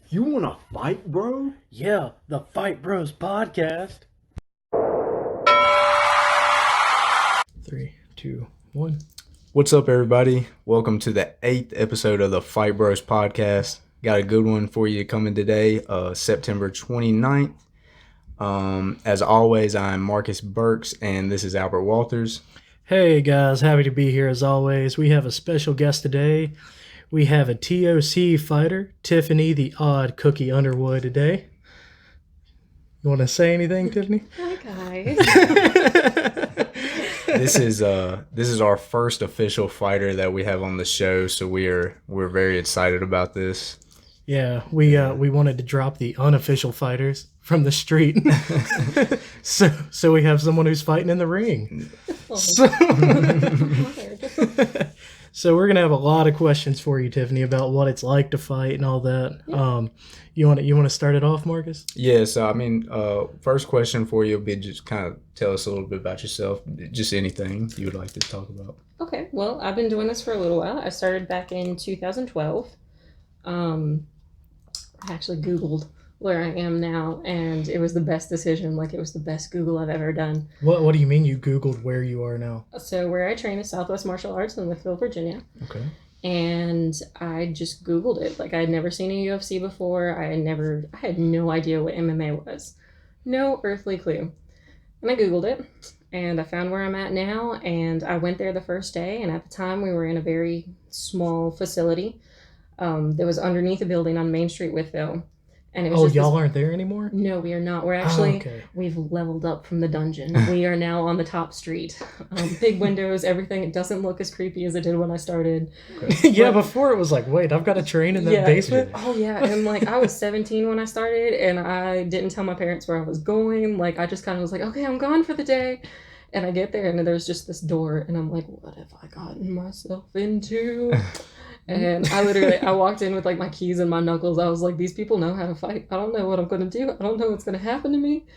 You wanna fight, bro? Yeah, the Fight Bros podcast. Three, two, one. What's up, everybody? Welcome to the 8th episode of the Fight Bros podcast. Got a good one for you coming today, September 29th. As always, I'm Marcus Burks, and this is Albert Walters. Hey guys, happy to be here as always. We have a special guest today. We have a TOC fighter, Tiffani, the odd cookie Underwood today. You want to say anything, Tiffani? Hi guys. This is our first official fighter that we have on the show, so we're very excited about this. Yeah, we wanted to drop the unofficial fighters from the street, so we have someone who's fighting in the ring. So we're gonna have a lot of questions for you, Tiffani, about what it's like to fight and all that. Yeah. You want to start it off, Marcus? Yeah, so first question for you will be just kind of tell us a little bit about yourself, just anything you would like to talk about. Okay, well, I've been doing this for a little while. I started back in 2012. I actually Googled where I am now, and it was the best decision. Like, it was the best Google I've ever done. What do you mean you Googled where you are now? So where I train is Southwest Martial Arts in Wytheville, Virginia. Okay. And I just Googled it. Like, I had never seen a UFC before. I had no idea what MMA was. No earthly clue. And I Googled it, and I found where I'm at now, and I went there the first day, and at the time we were in a very small facility that was underneath a building on Main Street, Wytheville. And it was y'all aren't there anymore? No, we are not. We're actually, okay. We've leveled up from the dungeon. We are now on the top street. Big windows, everything. It doesn't look as creepy as it did when I started. Okay. Yeah, before it was like, wait, I've got to train in that basement? Oh, yeah. And, like, I was 17 when I started, and I didn't tell my parents where I was going. Like, I just kind of was like, okay, I'm gone for the day. And I get there, and there's just this door, and I'm like, what have I gotten myself into? And I walked in with, like, my keys and my knuckles. I was like, these people know how to fight. I don't know what I'm going to do. I don't know what's going to happen to me.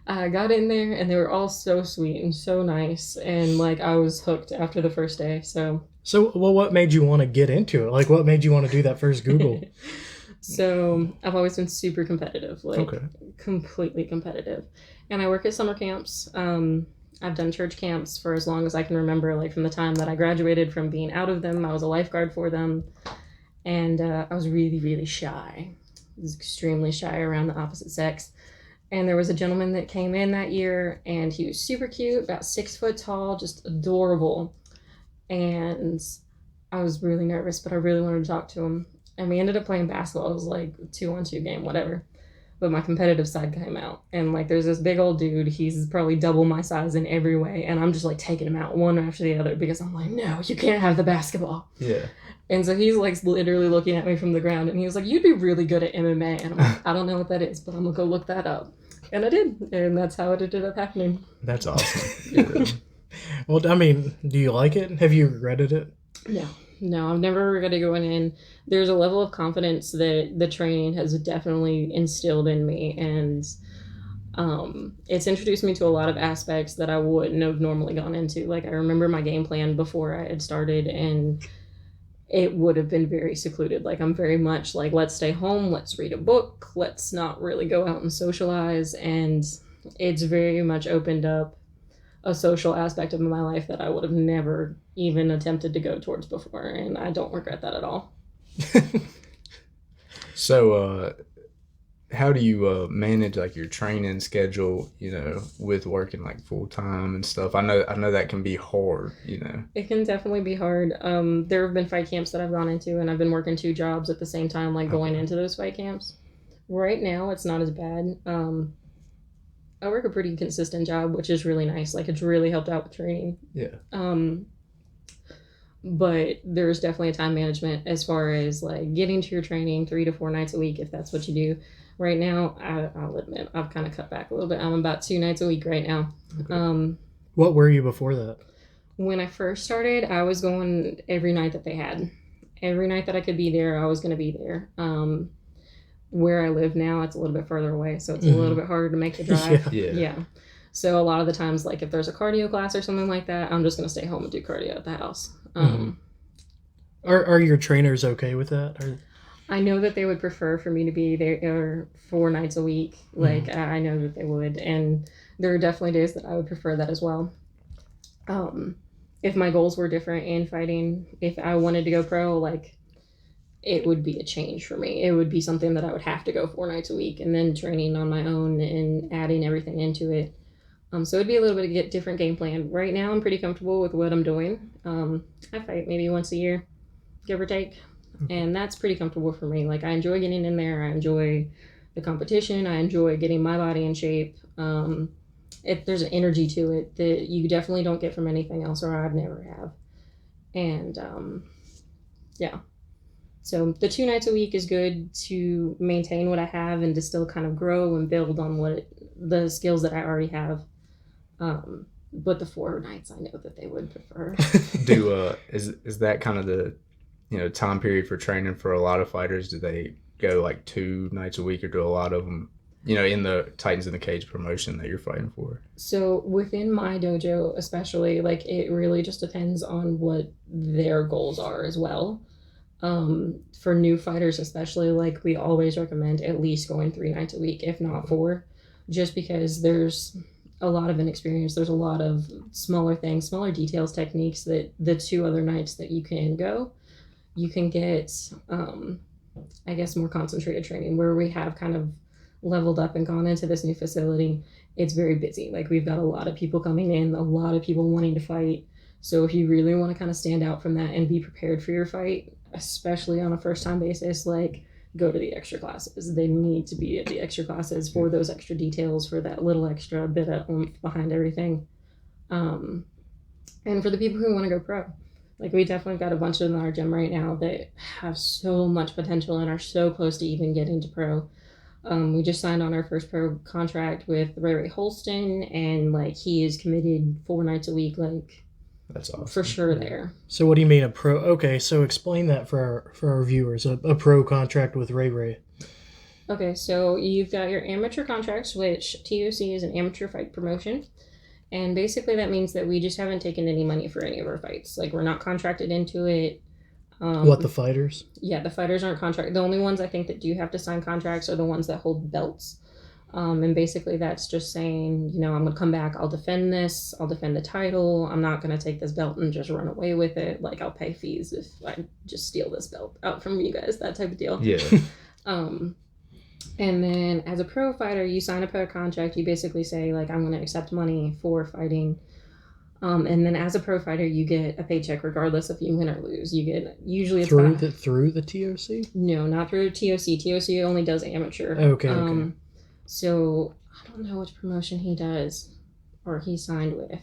I got in there, and they were all so sweet and so nice. And, like, I was hooked after the first day, So, what made you want to get into it? Like, what made you want to do that first Google? So, I've always been super competitive. Like, completely competitive. And I work at summer camps. I've done church camps for as long as I can remember, like from the time that I graduated from being out of them. I was a lifeguard for them, and I was really, really shy. I was extremely shy around the opposite sex. And there was a gentleman that came in that year, and he was super cute, about 6 foot tall, just adorable. And I was really nervous, but I really wanted to talk to him. And we ended up playing basketball. It was like a 2-on-2 game, whatever. But my competitive side came out. And, like, there's this big old dude. He's probably double my size in every way. And I'm just, like, taking him out one after the other because I'm like, no, you can't have the basketball. Yeah. And so he's, like, literally looking at me from the ground. And he was like, you'd be really good at MMA. And I'm like, I don't know what that is, but I'm going to go look that up. And I did. And that's how it ended up happening. That's awesome. Yeah. Well, I mean, do you like it? Have you regretted it? No, I've never regretted going in. There's a level of confidence that the training has definitely instilled in me, and it's introduced me to a lot of aspects that I wouldn't have normally gone into. Like, I remember my game plan before I had started, and it would have been very secluded. Like, I'm very much like, let's stay home, let's read a book, let's not really go out and socialize, and it's very much opened up a social aspect of my life that I would have never even attempted to go towards before, and I don't regret that at all. So, how do you manage like your training schedule? With working like full time and stuff. I know that can be hard. It can definitely be hard. There have been fight camps that I've gone into, and I've been working 2 jobs at the same time, like going into those fight camps. Right now, it's not as bad. I work a pretty consistent job, which is really nice. Like, it's really helped out with training. Yeah. But there's definitely a time management as far as, like, getting to your training 3 to 4 nights a week, if that's what you do. Right now, I'll admit, I've kind of cut back a little bit. I'm about 2 nights a week right now. Okay. What were you before that? When I first started, I was going every night that they had. Every night that I could be there, I was going to be there. Where I live now, it's a little bit further away, so it's a little bit harder to make the drive. Yeah. So a lot of the times, like, if there's a cardio class or something like that, I'm just going to stay home and do cardio at the house. Are your trainers okay with that? I know that they would prefer for me to be there 4 nights a week. Like, I know that they would. And there are definitely days that I would prefer that as well. If my goals were different in fighting, if I wanted to go pro, like, it would be a change for me. It would be something that I would have to go 4 nights a week and then training on my own and adding everything into it. So it'd be a little bit of a different game plan. Right now, I'm pretty comfortable with what I'm doing. I fight maybe once a year, give or take. And that's pretty comfortable for me. Like, I enjoy getting in there. I enjoy the competition. I enjoy getting my body in shape. There's an energy to it that you definitely don't get from anything else, or I'd never have. And, yeah. So the 2 nights a week is good to maintain what I have and to still kind of grow and build on the skills that I already have. But the 4 nights, I know that they would prefer. Is that kind of the time period for training for a lot of fighters? Do they go like 2 nights a week, or do a lot of them, in the Titans in the Cage promotion that you're fighting for? So within my dojo, especially, like, it really just depends on what their goals are as well. For new fighters especially, like, we always recommend at least going 3 nights a week, if not 4, just because there's a lot of inexperience. There's a lot of smaller things, smaller details, techniques that the 2 other nights that you can go, you can get, I guess, more concentrated training. Where we have kind of leveled up and gone into this new facility, it's very busy. Like, we've got a lot of people coming in, a lot of people wanting to fight. So if you really want to kind of stand out from that and be prepared for your fight, especially on a first-time basis, like, go to the extra classes. They need to be at the extra classes for those extra details, for that little extra bit of oomph behind everything. And for the people who want to go pro, like, we definitely got a bunch in our gym right now that have so much potential and are so close to even getting to pro. We just signed on our first pro contract with Ray Holston, and, like, he is committed 4 nights a week, like, that's awesome. For sure there. So what do you mean a pro? Okay, so explain that for our viewers. A pro contract with Ray. Okay, so you've got your amateur contracts, which TOC is an amateur fight promotion. And basically that means that we just haven't taken any money for any of our fights. Like, we're not contracted into it. The fighters? Yeah, the fighters aren't contracted. The only ones I think that do have to sign contracts are the ones that hold belts. And basically that's just saying, I'm going to come back, I'll defend this, I'll defend the title, I'm not going to take this belt and just run away with it. Like, I'll pay fees if I just steal this belt out from you guys, that type of deal. Yeah. And then as a pro fighter, you sign a pro contract, you basically say, like, I'm going to accept money for fighting. And then as a pro fighter, you get a paycheck regardless if you win or lose. You get, usually it's through the TOC? No, not through TOC. TOC only does amateur. Okay. So I don't know which promotion he does or he signed with.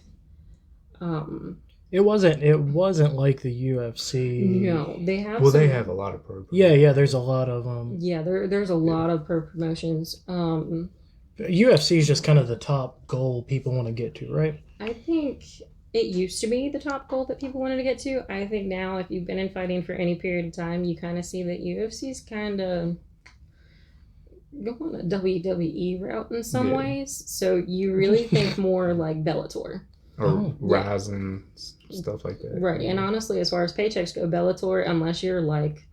It wasn't like the UFC. No, they have. Well, they have a lot of pro. Yeah. There's a lot of Yeah, there's a lot of pro promotions. UFC is just kind of the top goal people want to get to, right? I think it used to be the top goal that people wanted to get to. I think now, if you've been in fighting for any period of time, you kind of see that UFC's kind of going a WWE route in some ways. So you really think more like Bellator. Or Rising, stuff like that. Right. And honestly, as far as paychecks go, Bellator, unless you're like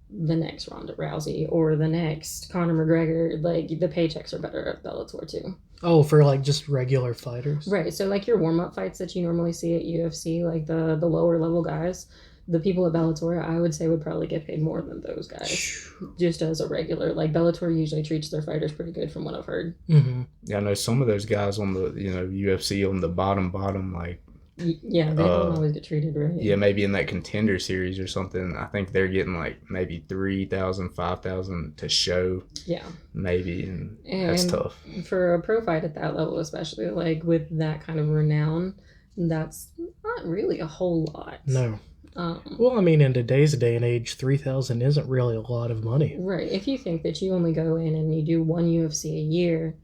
the next Ronda Rousey or the next Conor McGregor, like, the paychecks are better at Bellator too. Oh, for like just regular fighters? Right. So like your warm-up fights that you normally see at UFC, like the lower level guys, the people at Bellator, I would say, would probably get paid more than those guys. Just as a regular. Like, Bellator usually treats their fighters pretty good from what I've heard. Mm-hmm. Yeah, I know some of those guys on the, UFC on the bottom, like... Yeah, they don't always get treated right. Yeah, maybe in that Contender series or something, I think they're getting like maybe $3,000, $5,000 to show. Yeah. Maybe, and that's tough. For a pro fight at that level, especially, like, with that kind of renown, that's not really a whole lot. No. Well, I mean, in today's day and age, $3,000 isn't really a lot of money. Right. If you think that you only go in and you do one UFC a year,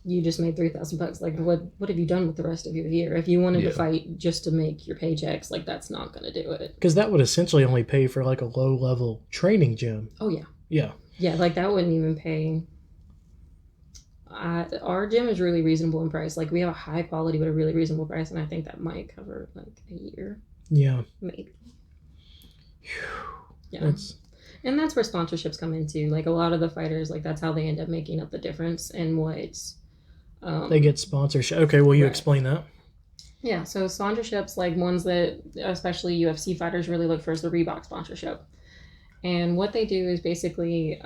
you just made $3,000. Like, what have you done with the rest of your year? If you wanted to fight just to make your paychecks, like, that's not going to do it. Because that would essentially only pay for, like, a low-level training gym. Oh, yeah. Yeah. Yeah, like, that wouldn't even pay. Our gym is really reasonable in price. Like, we have a high quality but a really reasonable price, and I think that might cover, like, a year. Yeah. Maybe. Yeah. And that's where sponsorships come into. Like a lot of the fighters, like that's how they end up making up the difference in what they get sponsorship. Okay, will you right. explain that? Yeah, so sponsorships, like ones that especially UFC fighters really look for, is the Reebok sponsorship. And what they do is basically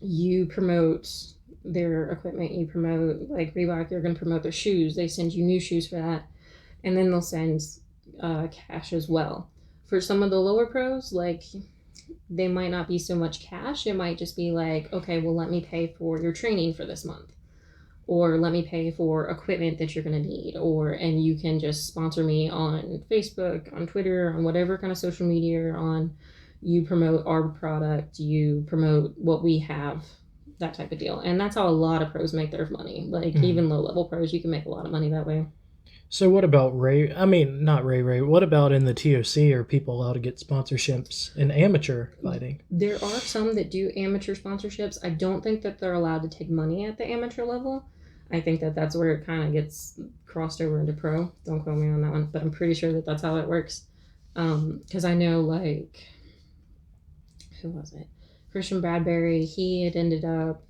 you promote their equipment, you promote, like Reebok, you're going to promote their shoes. They send you new shoes for that. And then they'll send cash as well. For some of the lower pros, like they might not be so much cash. It might just be like, okay, well, let me pay for your training for this month. Or let me pay for equipment that you're going to need. And you can just sponsor me on Facebook, on Twitter, on whatever kind of social media you're on. You promote our product, you promote what we have, that type of deal. And that's how a lot of pros make their money. Like even low level pros, you can make a lot of money that way. So what about not Ray, what about in the TOC? Are people allowed to get sponsorships in amateur fighting? There are some that do amateur sponsorships. I don't think that they're allowed to take money at the amateur level. I think that that's where it kind of gets crossed over into pro. Don't quote me on that one, but I'm pretty sure that that's how it works. Because I know, like, who was it? Christian Bradbury, he had ended up,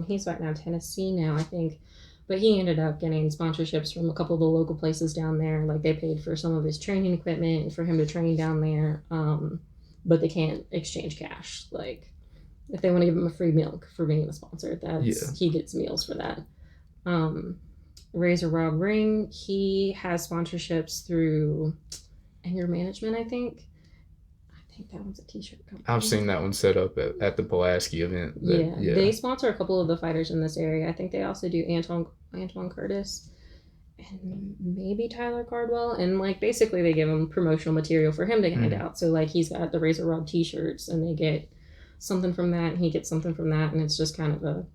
he's right now in Tennessee now, I think. But he ended up getting sponsorships from a couple of the local places down there. Like, they paid for some of his training equipment for him to train down there. But they can't exchange cash. Like, if they want to give him a free milk for being a sponsor, he gets meals for that. Razor Rob Ring, he has sponsorships through Anger Management, I think. I think that one's a t-shirt company. I've seen that one set up at the Pulaski event. Yeah, they sponsor a couple of the fighters in this area. I think they also do Antoine Curtis and maybe Tyler Cardwell. And, like, basically they give him promotional material for him to hand out. So, like, he's got the Razor Rob t-shirts, and they get something from that, and he gets something from that, and it's just kind of a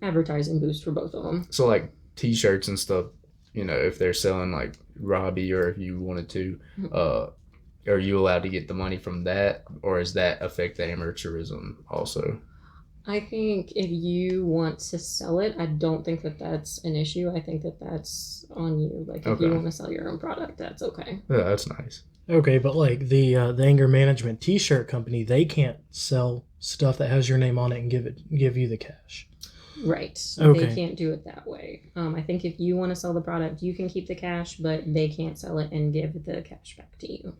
advertising boost for both of them. So, like, t-shirts and stuff, you know, if they're selling, like, Robbie, or if you wanted to, are you allowed to get the money from that, or does that affect the amateurism also? I think if you want to sell it, I don't think that that's an issue. I think that that's on you. Like, if you want to sell your own product, that's okay. Yeah, that's nice. Okay, but like the Anger Management t-shirt company, they can't sell stuff that has your name on it and give you the cash. Right. Okay. They can't do it that way. I think if you want to sell the product, you can keep the cash, but they can't sell it and give the cash back to you.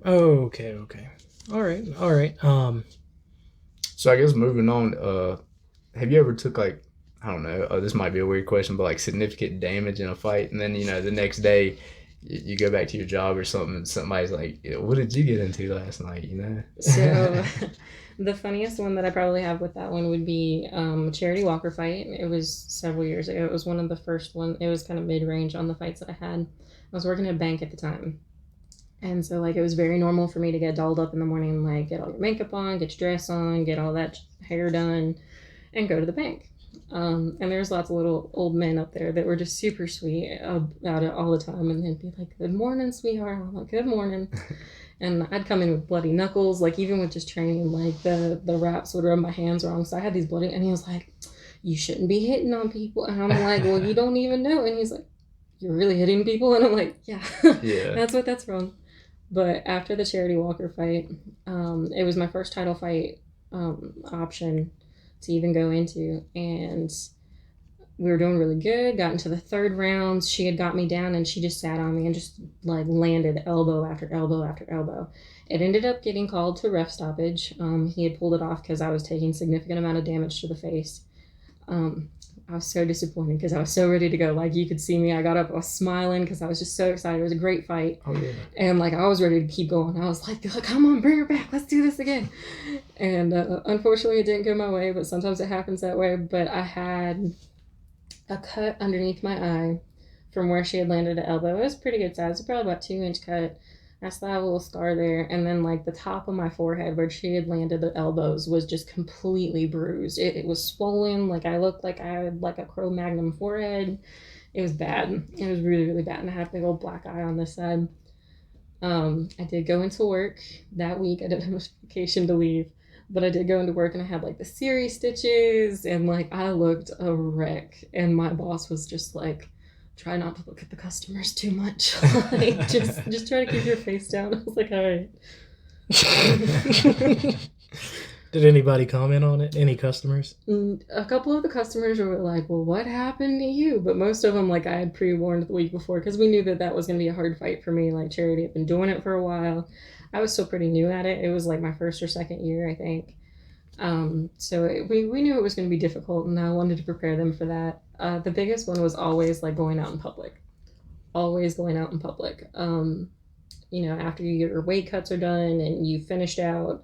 Okay. All right. So I guess moving on, have you ever took, like, I don't know, this might be a weird question, but like significant damage in a fight, and then, you know, the next day you go back to your job or something, and somebody's like, what did you get into last night, you know? So the funniest one that I probably have with that one would be Charity Walker fight. It was several years ago. It was one of the first ones. It was kind of mid-range on the fights that I had. I was working at a bank at the time. And so, like, it was very normal for me to get dolled up in the morning, like, get all your makeup on, get your dress on, get all that hair done, and go to the bank. And there's lots of little old men up there that were just super sweet about it all the time. And they'd be like, good morning, sweetheart. I'm like, good morning. And I'd come in with bloody knuckles, like, even with just training, like, the wraps would rub my hands wrong. So I had these bloody, and he was like, you shouldn't be hitting on people. And I'm like, well, you don't even know. And he's like, you're really hitting people? And I'm like, yeah. That's what that's from. But after the Charity Walker fight, it was my first title fight option to even go into. And we were doing really good, got into the third round. She had got me down, and she just sat on me and just, like, landed elbow after elbow after elbow. It ended up getting called to ref stoppage. He had pulled it off because I was taking significant amount of damage to the face. I was so disappointed because I was so ready to go. Like, you could see me. I got up, I was smiling because I was just so excited. It was a great fight. Oh, yeah. And, like, I was ready to keep going. I was like, come on, bring her back. Let's do this again. And unfortunately, it didn't go my way, but sometimes it happens that way. But I had a cut underneath my eye from where she had landed at elbow. It was pretty good size. It was probably about 2-inch cut. I still have a little scar there. And then, like, the top of my forehead where she had landed the elbows was just completely bruised. It was swollen. Like, I looked like I had, like, a Cro-Magnon forehead. It was bad. It was really, really bad. And I had a big old black eye on this side. I did go into work that week. I didn't have much vacation to leave. But I did go into work, and I had, like, the series stitches. And, like, I looked a wreck. And my boss was just like, try not to look at the customers too much. Like, just try to keep your face down. I was like, all right. Did anybody comment on it? Any customers? A couple of the customers were like, well, what happened to you? But most of them, like, I had pre-warned the week before because we knew that was going to be a hard fight for me. Like, Charity had been doing it for a while. I was still pretty new at it. It was like my first or second year, I think. We knew it was going to be difficult, and I wanted to prepare them for that. The biggest one was always, like, going out in public. Always going out in public. After your weight cuts are done and you finished out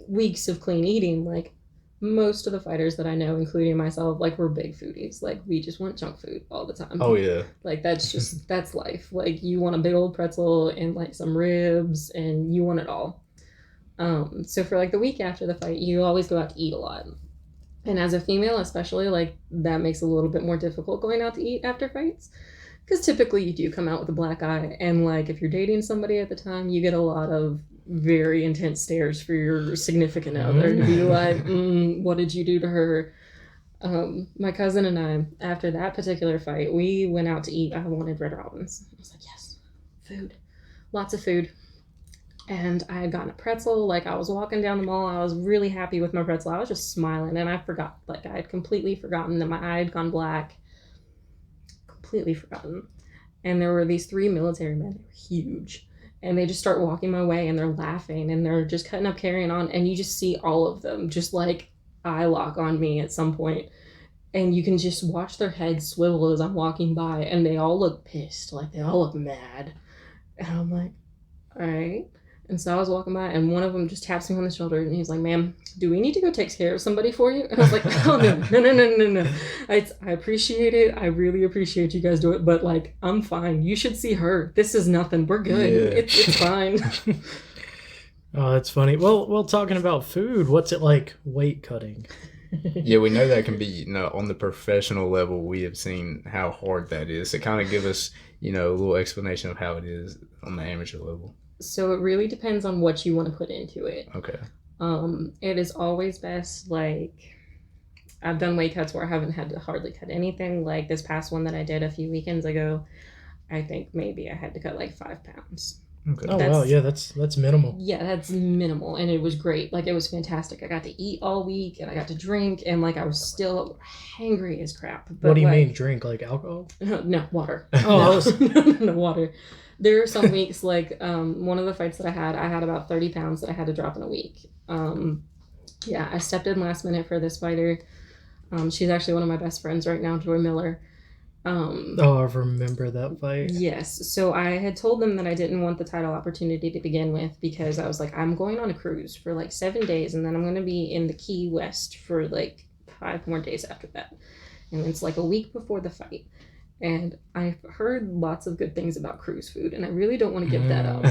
weeks of clean eating, like, most of the fighters that I know, including myself, like, we're big foodies. Like, we just want junk food all the time. Oh yeah. Like, that's life. Like, you want a big old pretzel and, like, some ribs, and you want it all. So for, like, the week after the fight, you always go out to eat a lot. And as a female especially, like, that makes it a little bit more difficult going out to eat after fights. Because typically you do come out with a black eye, and, like, if you're dating somebody at the time, you get a lot of very intense stares for your significant other to be like, what did you do to her? My cousin and I, after that particular fight, we went out to eat. I wanted Red Robin's. I was like, yes, food. Lots of food. And I had gotten a pretzel. Like, I was walking down the mall. I was really happy with my pretzel. I was just smiling, and I forgot. Like, I had completely forgotten that my eye had gone black. Completely forgotten. And there were these 3 military men. They were huge. And they just start walking my way, and they're laughing, and they're just cutting up, carrying on. And you just see all of them just, like, eye lock on me at some point. And you can just watch their heads swivel as I'm walking by, and they all look pissed. Like, they all look mad. And I'm like, all right. And so I was walking by, and one of them just taps me on the shoulder, and he's like, ma'am, do we need to go take care of somebody for you? And I was like, oh, no. I appreciate it. I really appreciate you guys do it, but, like, I'm fine. You should see her. This is nothing. We're good. Yeah. It's fine. Oh, that's funny. Well, talking about food, what's it like weight cutting? Yeah, we know that can be, on the professional level, we have seen how hard that is. So kind of give us, a little explanation of how it is on the amateur level. So it really depends on what you want to put into it. Okay. It is always best, like, I've done weight cuts where I haven't had to hardly cut anything. Like this past one that I did a few weekends ago, I think maybe I had to cut like 5 pounds. Okay. Oh, wow. Yeah, that's minimal. Yeah, that's minimal. And it was great. Like, it was fantastic. I got to eat all week, and I got to drink, and, like, I was still hangry as crap. But, what do you mean, drink? Like alcohol? No, water. Oh, no, water. There are some weeks, like, one of the fights that I had about 30 pounds that I had to drop in a week. I stepped in last minute for this fighter. She's actually one of my best friends right now, Joy Miller. I remember that fight. Yes. So I had told them that I didn't want the title opportunity to begin with because I was like, I'm going on a cruise for like 7 days, and then I'm going to be in the Key West for like 5 more days after that. And it's like a week before the fight. And I've heard lots of good things about cruise food, and I really don't want to give that up.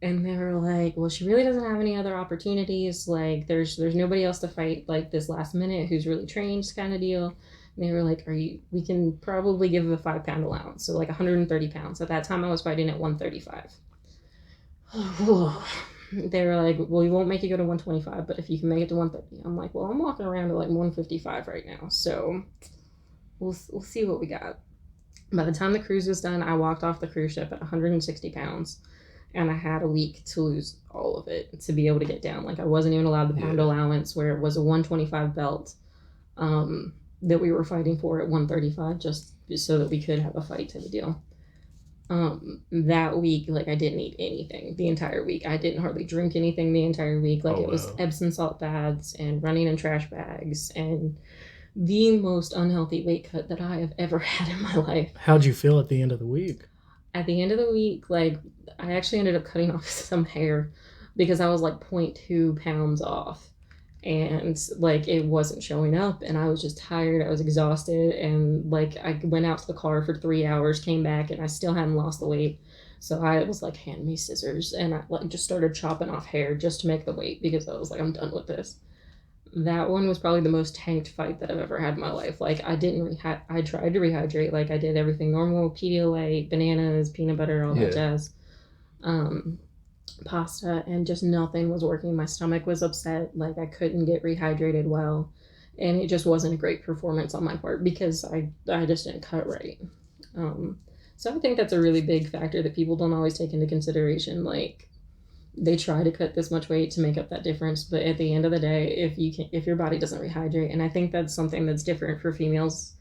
And they were like, well, she really doesn't have any other opportunities. Like, there's nobody else to fight like this last minute who's really trained kind of deal. And they were like, we can probably give a 5-pound allowance. So like 130 pounds. At that time I was fighting at 135. They were like, well, we won't make you go to 125, but if you can make it to 130. I'm like, well, I'm walking around at like 155 right now. So we'll see what we got. By the time the cruise was done, I walked off the cruise ship at 160 pounds. And I had a week to lose all of it to be able to get down. Like, I wasn't even allowed the pound allowance where it was a 125 belt that we were fighting for at 135 just so that we could have a fight type of deal. That week, like, I didn't eat anything the entire week. I didn't hardly drink anything the entire week. Like, it was Epsom salt baths and running in trash bags and the most unhealthy weight cut that I have ever had in my life. How'd you feel at the end of the week? At the end of the week, like, I actually ended up cutting off some hair because I was like 0.2 pounds off, and like it wasn't showing up, and I was just tired. I was exhausted, and like I went out to the car for 3 hours, came back, and I still hadn't lost the weight. So I was like, hand me scissors, and I like just started chopping off hair just to make the weight because I was like, I'm done with this. That one was probably the most tanked fight that I've ever had in my life. Like, I tried to rehydrate. Like, I did everything normal, Pedialyte, bananas, peanut butter, all that jazz. Pasta, and just nothing was working. My stomach was upset. Like, I couldn't get rehydrated well. And it just wasn't a great performance on my part because I just didn't cut right. So I think that's a really big factor that people don't always take into consideration. Like, they try to cut this much weight to make up that difference, but at the end of the day, if your body doesn't rehydrate, and I think that's something that's different for females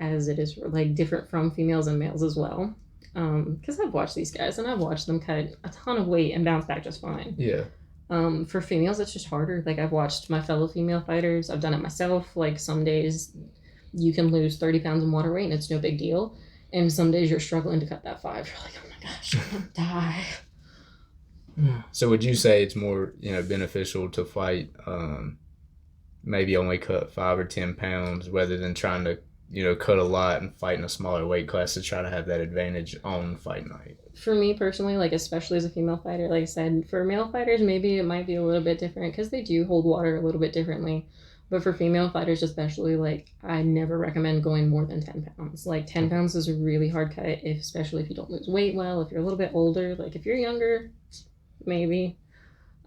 as it is like different from females and males as well. Because I've watched these guys and I've watched them cut a ton of weight and bounce back just fine. Yeah. For females, it's just harder. Like, I've watched my fellow female fighters. I've done it myself. Like, some days you can lose 30 pounds in water weight and it's no big deal. And some days you're struggling to cut that 5. You're like, oh my gosh, I'm going to die. So would you say it's more, beneficial to fight, maybe only cut 5 or 10 pounds rather than trying to, cut a lot and fight in a smaller weight class to try to have that advantage on fight night? For me personally, like, especially as a female fighter, like I said, for male fighters, maybe it might be a little bit different because they do hold water a little bit differently. But for female fighters especially, like, I never recommend going more than 10 pounds. Like, 10 pounds is a really hard cut, especially if you don't lose weight well, if you're a little bit older. Like, if you're younger, maybe.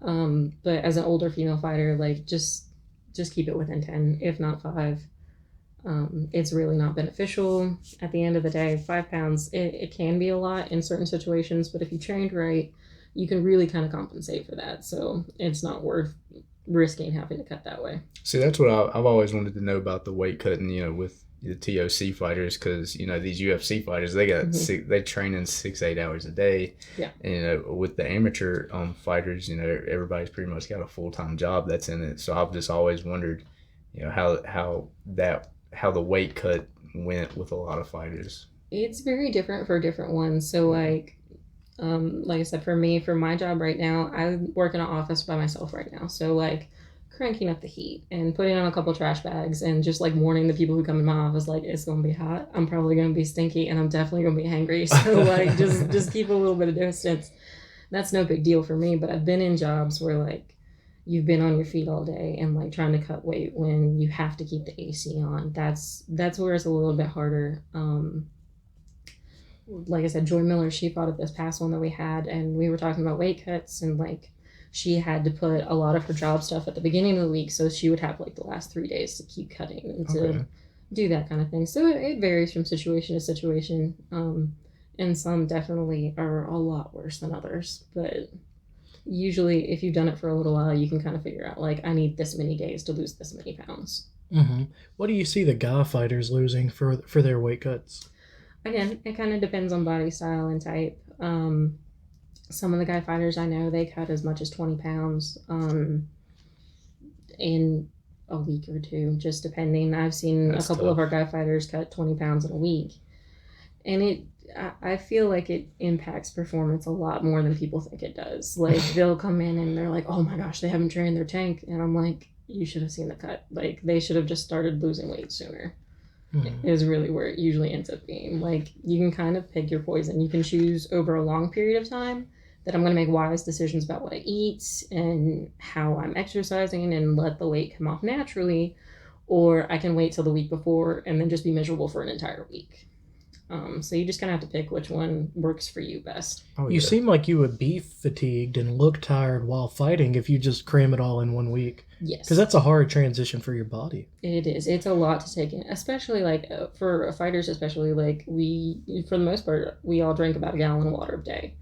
But as an older female fighter, like, just keep it within 10, if not 5. It's really not beneficial. At the end of the day, 5 pounds, it can be a lot in certain situations, but if you trained right, you can really kind of compensate for that. So it's not worth risking having to cut that way. See, that's what I've always wanted to know about the weight cutting, with the TOC fighters, because, these UFC fighters, they got they train in 6-8 hours a day. Yeah. And, with the amateur fighters, everybody's pretty much got a full-time job that's in it. So I've just always wondered, how the weight cut went with a lot of fighters. It's very different for different ones. So like I said, for me, for my job right now, I work in an office by myself right now. So like cranking up the heat and putting on a couple trash bags and just like warning the people who come in my office, like, it's going to be hot. I'm probably going to be stinky and I'm definitely going to be hangry. So like just keep a little bit of distance. That's no big deal for me. But I've been in jobs where like you've been on your feet all day and like trying to cut weight when you have to keep the AC on. That's where it's a little bit harder. Like I said, Joy Miller, she fought at this past one that we had, and we were talking about weight cuts, and like she had to put a lot of her job stuff at the beginning of the week, so she would have like the last 3 days to keep cutting and to do that kind of thing. So it varies from situation to situation, and some definitely are a lot worse than others, but usually if you've done it for a little while, you can kind of figure out, like, I need this many days to lose this many pounds. What do you see the guy fighters losing for their weight cuts? Again, it kind of depends on body style and type. Some of the guy fighters I know, they cut as much as 20 pounds in a week or two, just depending. I've seen a couple of our guy fighters cut 20 pounds in a week. And I feel like it impacts performance a lot more than people think it does. Like, they'll come in and they're like, oh my gosh, they haven't trained their tank. And I'm like, you should have seen the cut. Like, they should have just started losing weight sooner. Is really where it usually ends up being. Like, you can kind of pick your poison. You can choose over a long period of time that I'm going to make wise decisions about what I eat and how I'm exercising and let the weight come off naturally, or I can wait till the week before and then just be miserable for an entire week. So you just kind of have to pick which one works for you best. You seem like you would be fatigued and look tired while fighting if you just cram it all in 1 week. Yes. Because that's a hard transition for your body. It is. It's a lot to take in, especially like for fighters, especially like we, for the most part, we all drink about a gallon of water a day.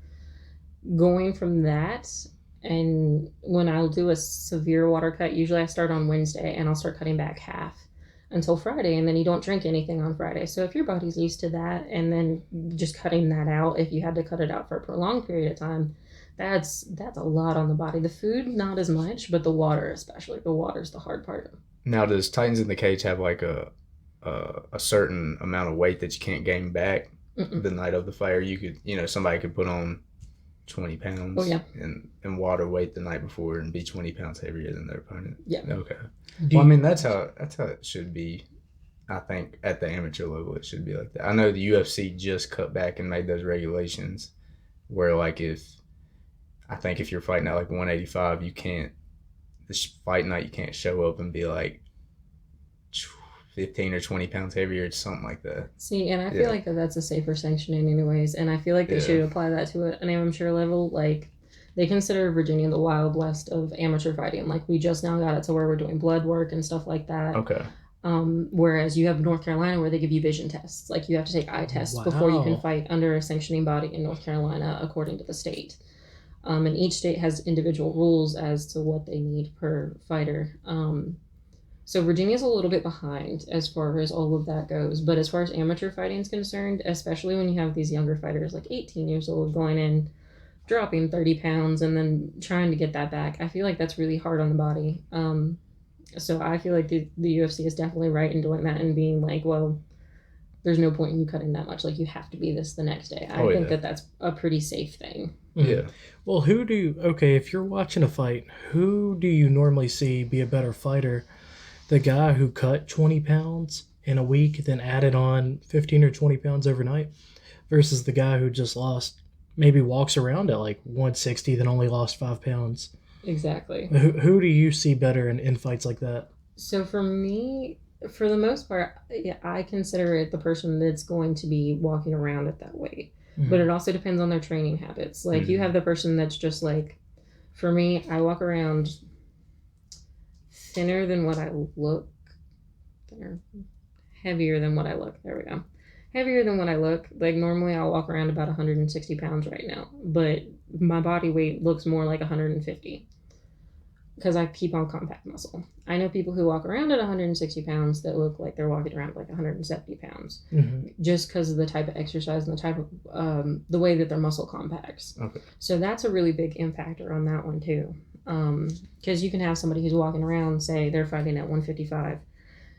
Going from that, and when I'll do a severe water cut, usually I start on Wednesday and I'll start cutting back half until Friday, and then you don't drink anything on Friday. So if your body's used to that, and then just cutting that out, if you had to cut it out for a prolonged period of time, that's a lot on the body. The food, not as much, but the water especially. The water's the hard part. Now, does Titans in the Cage have like a certain amount of weight that you can't gain back the night of the fight? Or you could, somebody could put on 20 pounds and water weight the night before and be 20 pounds heavier than their opponent. Yeah. Okay. Well, I mean, that's how it should be. I think at the amateur level, it should be like that. I know the UFC just cut back and made those regulations where, like, if you're fighting at like 185, you can't, this fight night, you can't show up and be like 15 or 20 pounds heavier or something like that. See, and I feel like that's a safer sanctioning anyways, and I feel like they should apply that to an amateur level. Like, they consider Virginia the Wild West of amateur fighting. Like, we just now got it to where we're doing blood work and stuff like that. Okay. Whereas you have North Carolina where they give you vision tests. Like, you have to take eye tests before you can fight under a sanctioning body in North Carolina, according to the state. And each state has individual rules as to what they need per fighter. So Virginia's a little bit behind as far as all of that goes. But as far as amateur fighting is concerned, especially when you have these younger fighters like 18 years old going in, dropping 30 pounds and then trying to get that back, I feel like that's really hard on the body. So I feel like the UFC is definitely right in doing that and being like, well, there's no point in you cutting that much. Like, you have to be this the next day. I think that that's a pretty safe thing. Yeah. Well, if you're watching a fight, who do you normally see be a better fighter? The guy who cut 20 pounds in a week, then added on 15 or 20 pounds overnight, versus the guy who just maybe walks around at like 160, then only lost 5 pounds. Exactly. Who do you see better in fights like that? So for me, for the most part, yeah, I consider it the person that's going to be walking around at that weight. Mm-hmm. But it also depends on their training habits. Like, you have the person that's just like, for me, I walk around thinner than what I look, heavier than what I look. There we go. Heavier than what I look. Like, normally I'll walk around about 160 pounds right now, but my body weight looks more like 150 because I keep on compact muscle. I know people who walk around at 160 pounds that look like they're walking around like 170 pounds, just because of the type of exercise and the type of the way that their muscle compacts. Okay. So that's a really big impactor on that one too. Because you can have somebody who's walking around, say they're fighting at 155.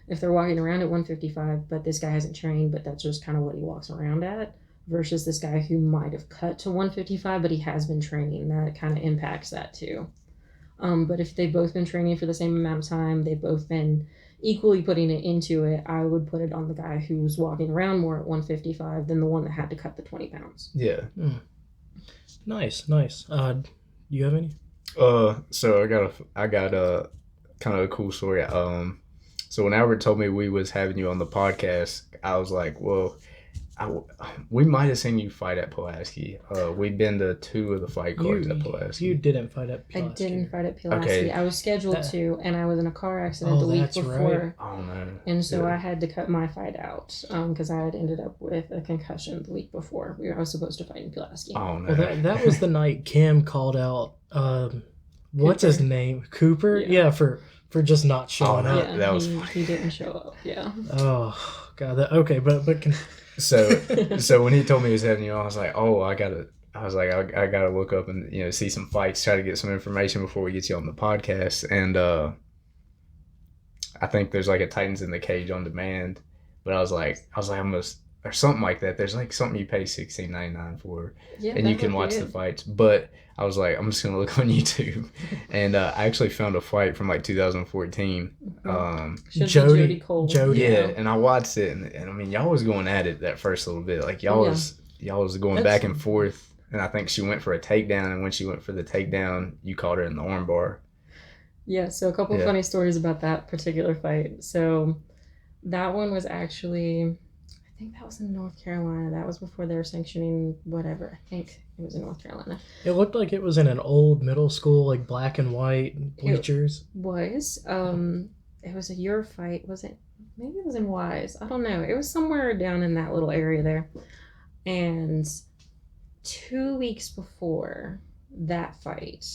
If they're walking around at 155, but this guy hasn't trained, but that's just kind of what he walks around at, versus this guy who might have cut to 155, but he has been training, that kind of impacts that too. But if they've both been training for the same amount of time, they've both been equally putting it into it, I would put it on the guy who's walking around more at 155 than the one that had to cut the 20 pounds. Yeah. Nice. Do you have any? So I got a kind of a cool story. So when Albert told me we was having you on the podcast, I was like, well, we might have seen you fight at Pulaski. We've been to 2 of the fight cards at Pulaski. You didn't fight at Pulaski. I didn't fight at Pulaski. Okay. I was scheduled to, and I was in a car accident the week before. Right. Oh, no. And so I had to cut my fight out because I had ended up with a concussion the week before. I was supposed to fight in Pulaski. Oh, no. Well, that was the night Kim called out, what's his name? Cooper? Yeah, for just not showing up. Yeah, that was funny. He didn't show up, yeah. Oh, God. Okay, but So when he told me he was having you on, I was like, oh, I gotta look up and see some fights, try to get some information before we get you on the podcast. And I think there's like a Titans in the Cage on demand, but I was like almost or something like that. There's like something you pay $16.99 for, and you can watch the fights. But I was like, I'm just gonna look on YouTube, and I actually found a fight from like 2014. Jody Cole. Yeah, and I watched it, and I mean, y'all was going at it that first little bit, like y'all was going back and forth, and I think she went for a takedown, and when she went for the takedown, you caught her in the armbar. Yeah, so a couple of funny stories about that particular fight. So that one was actually, I think that was in North Carolina. That was before they were sanctioning whatever. I think it was in North Carolina. It looked like it was in an old middle school, like black and white bleachers. It was a your fight. Was it? Maybe it was in Wise. I don't know. It was somewhere down in that little area there. And 2 weeks before that fight,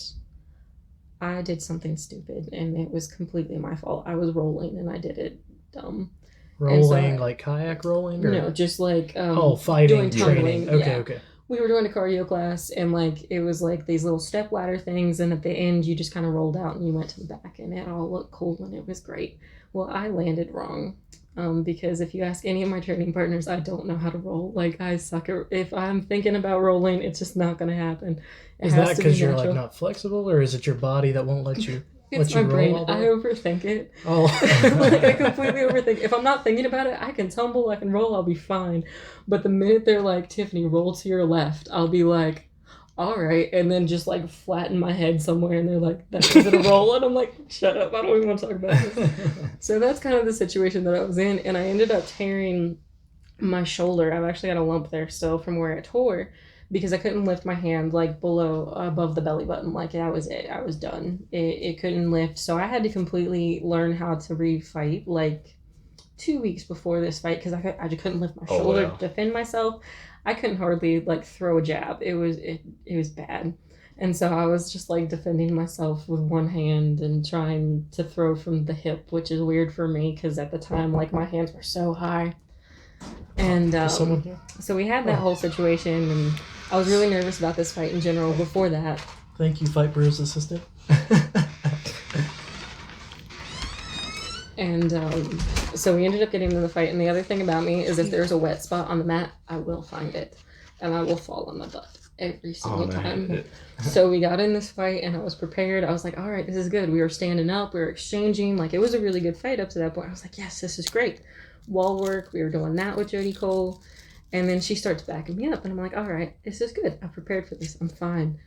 I did something stupid, and it was completely my fault. I was rolling, and I did it dumb. Rolling, like kayak rolling? Or? No, just like fighting, doing tumbling. Training. Okay. We were doing a cardio class, and like it was like these little step ladder things, and at the end you just kind of rolled out and you went to the back, and it all looked cool and it was great. Well, I landed wrong, because if you ask any of my training partners, I don't know how to roll. Like, I suck at, if I'm thinking about rolling, it's just not going to happen. Is that because you're like not flexible, or is it your body that won't let you? It's my brain. I overthink it. Oh. Like, I completely overthink. If I'm not thinking about it, I can tumble, I can roll, I'll be fine. But the minute they're like, Tiffany, roll to your left, I'll be like, all right. And then just like flatten my head somewhere, and they're like, that isn't a roll. And I'm like, shut up, I don't even want to talk about this. So that's kind of the situation that I was in. And I ended up tearing my shoulder. I've actually got a lump there still from where I tore, because I couldn't lift my hand like above the belly button. Like, that was it. I was done. It couldn't lift. So I had to completely learn how to refight like 2 weeks before this fight, because I just couldn't lift my shoulder to defend myself. I couldn't hardly like throw a jab. It was bad. And so I was just like defending myself with one hand and trying to throw from the hip, which is weird for me because at the time, like my hands were so high. And Is someone here? so we had that whole situation, and I was really nervous about this fight in general before that. Thank you, Fight Bros assistant. And so we ended up getting into the fight. And the other thing about me is if there's a wet spot on the mat, I will find it. And I will fall on my butt every single time. So we got in this fight and I was prepared. I was like, all right, this is good. We were standing up. We were exchanging. Like, it was a really good fight up to that point. I was like, yes, this is great. Wall work. We were doing that with Jody Cole. And then she starts backing me up. And I'm like, all right, this is good. I'm prepared for this. I'm fine.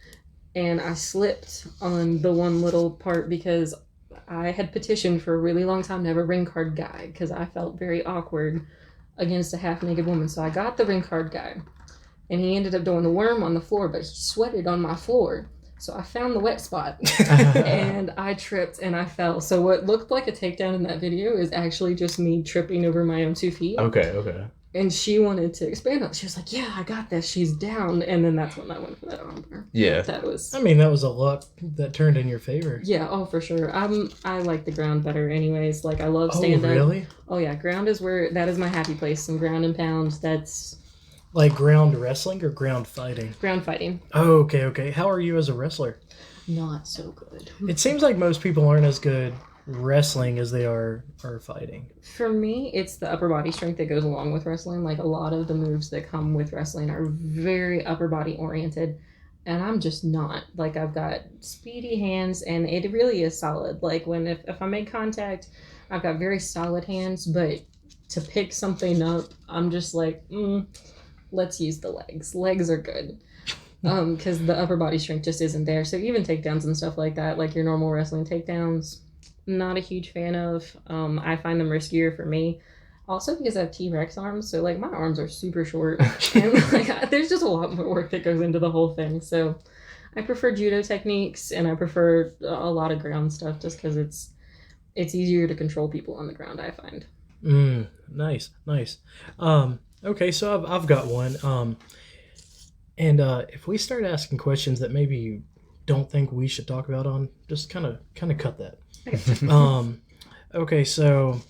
And I slipped on the one little part because I had petitioned for a really long time to have a ring card guy because I felt very awkward against a half-naked woman. So I got the ring card guy, and he ended up doing the worm on the floor, but he sweated on my floor. So I found the wet spot, and I tripped, and I fell. So what looked like a takedown in that video is actually just me tripping over my own 2 feet. Okay. And she wanted to expand on it. She was like, yeah, I got this. She's down. And then that's when I went for that armbar. Yeah. That was... I mean, that was a luck that turned in your favor. Yeah, oh, for sure. I like the ground better anyways. Like, I love stand-up. Oh, really? Oh, yeah. Ground is that is my happy place. Some ground and pound. That's... Like ground wrestling or ground fighting? Ground fighting. Oh, okay. How are you as a wrestler? Not so good. It seems like most people aren't as good wrestling as they are fighting. For me, it's the upper body strength that goes along with wrestling. Like, a lot of the moves that come with wrestling are very upper body oriented, and I'm just not. Like, I've got speedy hands, and it really is solid. Like, if I make contact, I've got very solid hands, but to pick something up, I'm just like, let's use the legs. Legs are good. Because the upper body strength just isn't there. So even takedowns and stuff like that, like your normal wrestling takedowns, not a huge fan of. I find them riskier for me. Also because I have T-Rex arms, so like my arms are super short. And like there's just a lot more work that goes into the whole thing. So I prefer judo techniques, and I prefer a lot of ground stuff just because it's easier to control people on the ground, I find. Nice. Okay, so I've got one. And if we start asking questions that maybe you don't think we should talk about on, just kind of cut that. Okay, so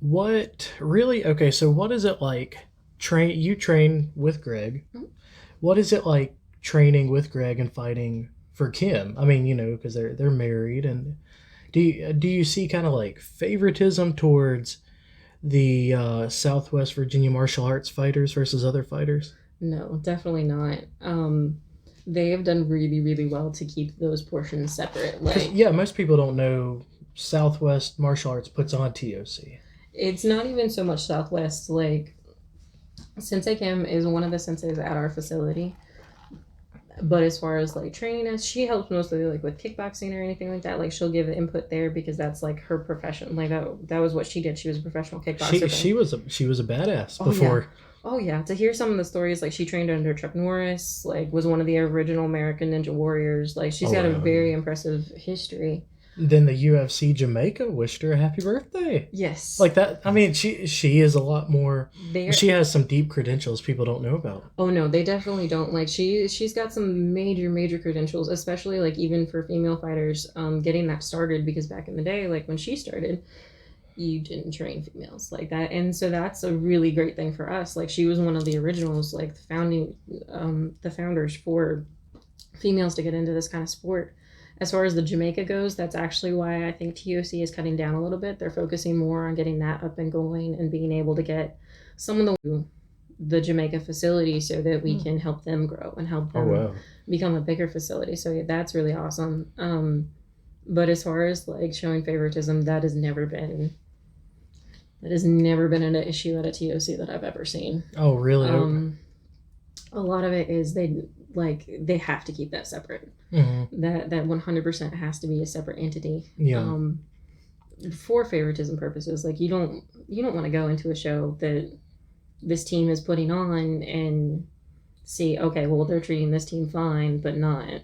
what is it like you train with Greg? Mm-hmm. What is it like training with Greg and fighting for Kim? I mean, because they're married, and do you see kind of like favoritism towards the Southwest Virginia martial arts fighters versus other fighters? No, definitely not. They have done really, really well to keep those portions separate. Like, yeah, most people don't know Southwest Martial Arts puts on TOC. It's not even so much Southwest. Like, Sensei Kim is one of the senseis at our facility. But as far as like training us, she helps mostly like with kickboxing or anything like that. Like, she'll give input there because that's like her profession. Like that was what she did. She was a professional kickboxer. She was a badass before. Yeah. Oh yeah, to hear some of the stories, like she trained under Chuck Norris, like was one of the original American Ninja Warriors. Like she's got a very impressive history. Then the UFC Jamaica wished her a happy birthday. Yes. Like that. I mean, she is a lot more. She has some deep credentials people don't know about. Oh no, they definitely don't. Like she's got some major credentials, especially like even for female fighters. Getting that started because back in the day, like when she started, you didn't train females like that, and so that's a really great thing for us. Like she was one of the originals, like the founders for females to get into this kind of sport. As far as the Jamaica goes, that's actually why I think TOC is cutting down a little bit. They're focusing more on getting that up and going and being able to get some of the Jamaica facility so that we can help them grow and help them become a bigger facility. So yeah, that's really awesome. But as far as like showing favoritism, that has never been an issue at a TOC that I've ever seen. Oh, really? A lot of it is they have to keep that separate. Mm-hmm. That 100% has to be a separate entity. Yeah. For favoritism purposes, like you don't want to go into a show that this team is putting on and see, okay, well they're treating this team fine, but not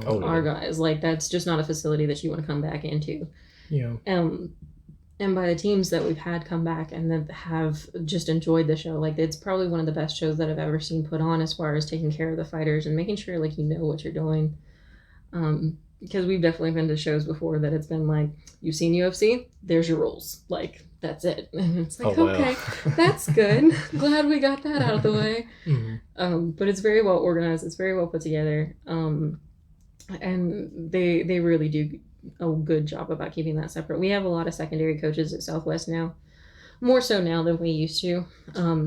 our guys. Like that's just not a facility that you want to come back into. Yeah. And by the teams that we've had come back and that have just enjoyed the show, like it's probably one of the best shows that I've ever seen put on as far as taking care of the fighters and making sure like you know what you're doing. Because we've definitely been to shows before that it's been like, you've seen UFC, there's your rules. Like, that's it. And it's like, okay, that's good. Glad we got that out of the way. Mm-hmm. But it's very well organized. It's very well put together. And they really do a good job about keeping that separate. We have a lot of secondary coaches at Southwest now, more so now than we used to.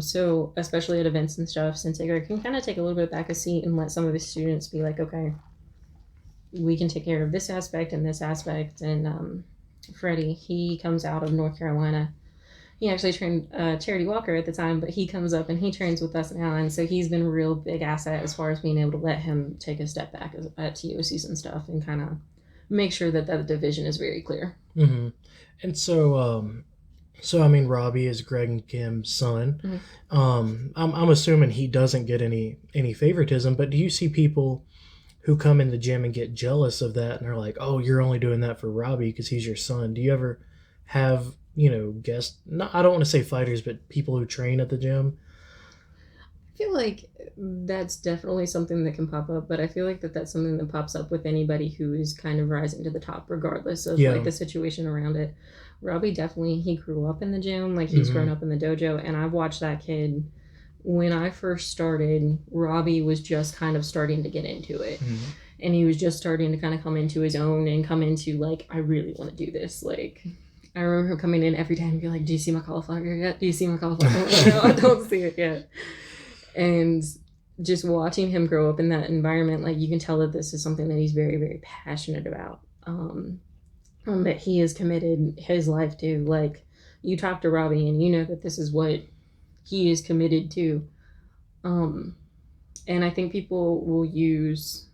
So especially at events and stuff, Sensei Greg can kind of take a little bit back a seat and let some of his students be like, okay, we can take care of this aspect and this aspect. And Freddie, he comes out of North Carolina. He actually trained Charity Walker at the time, but he comes up and he trains with us now. And so he's been a real big asset as far as being able to let him take a step back at TOCs and stuff and kind of make sure that that division is very clear. Mm-hmm. And so I mean, Robbie is Greg and Kim's son. Mm-hmm. I'm assuming he doesn't get any favoritism, but do you see people who come in the gym and get jealous of that and are like, oh, you're only doing that for Robbie because he's your son? Do you ever have, guests, I don't want to say fighters, but people who train at the gym? I feel like that's definitely something that can pop up, but I feel like that's something that pops up with anybody who is kind of rising to the top regardless of like the situation around it. Robbie definitely, he grew up in the gym, like he's grown up in the dojo, and I've watched that kid. When I first started, Robbie was just kind of starting to get into it. Mm-hmm. And he was just starting to kind of come into his own and come into like, I really want to do this. Like, I remember him coming in every time and be like, do you see my cauliflower yet? Do you see my cauliflower? No, I don't see it yet. And just watching him grow up in that environment, like you can tell that this is something that he's very, very passionate about. That he has committed his life to. Like, you talk to Robbie and you know that this is what he is committed to. And I think people will use,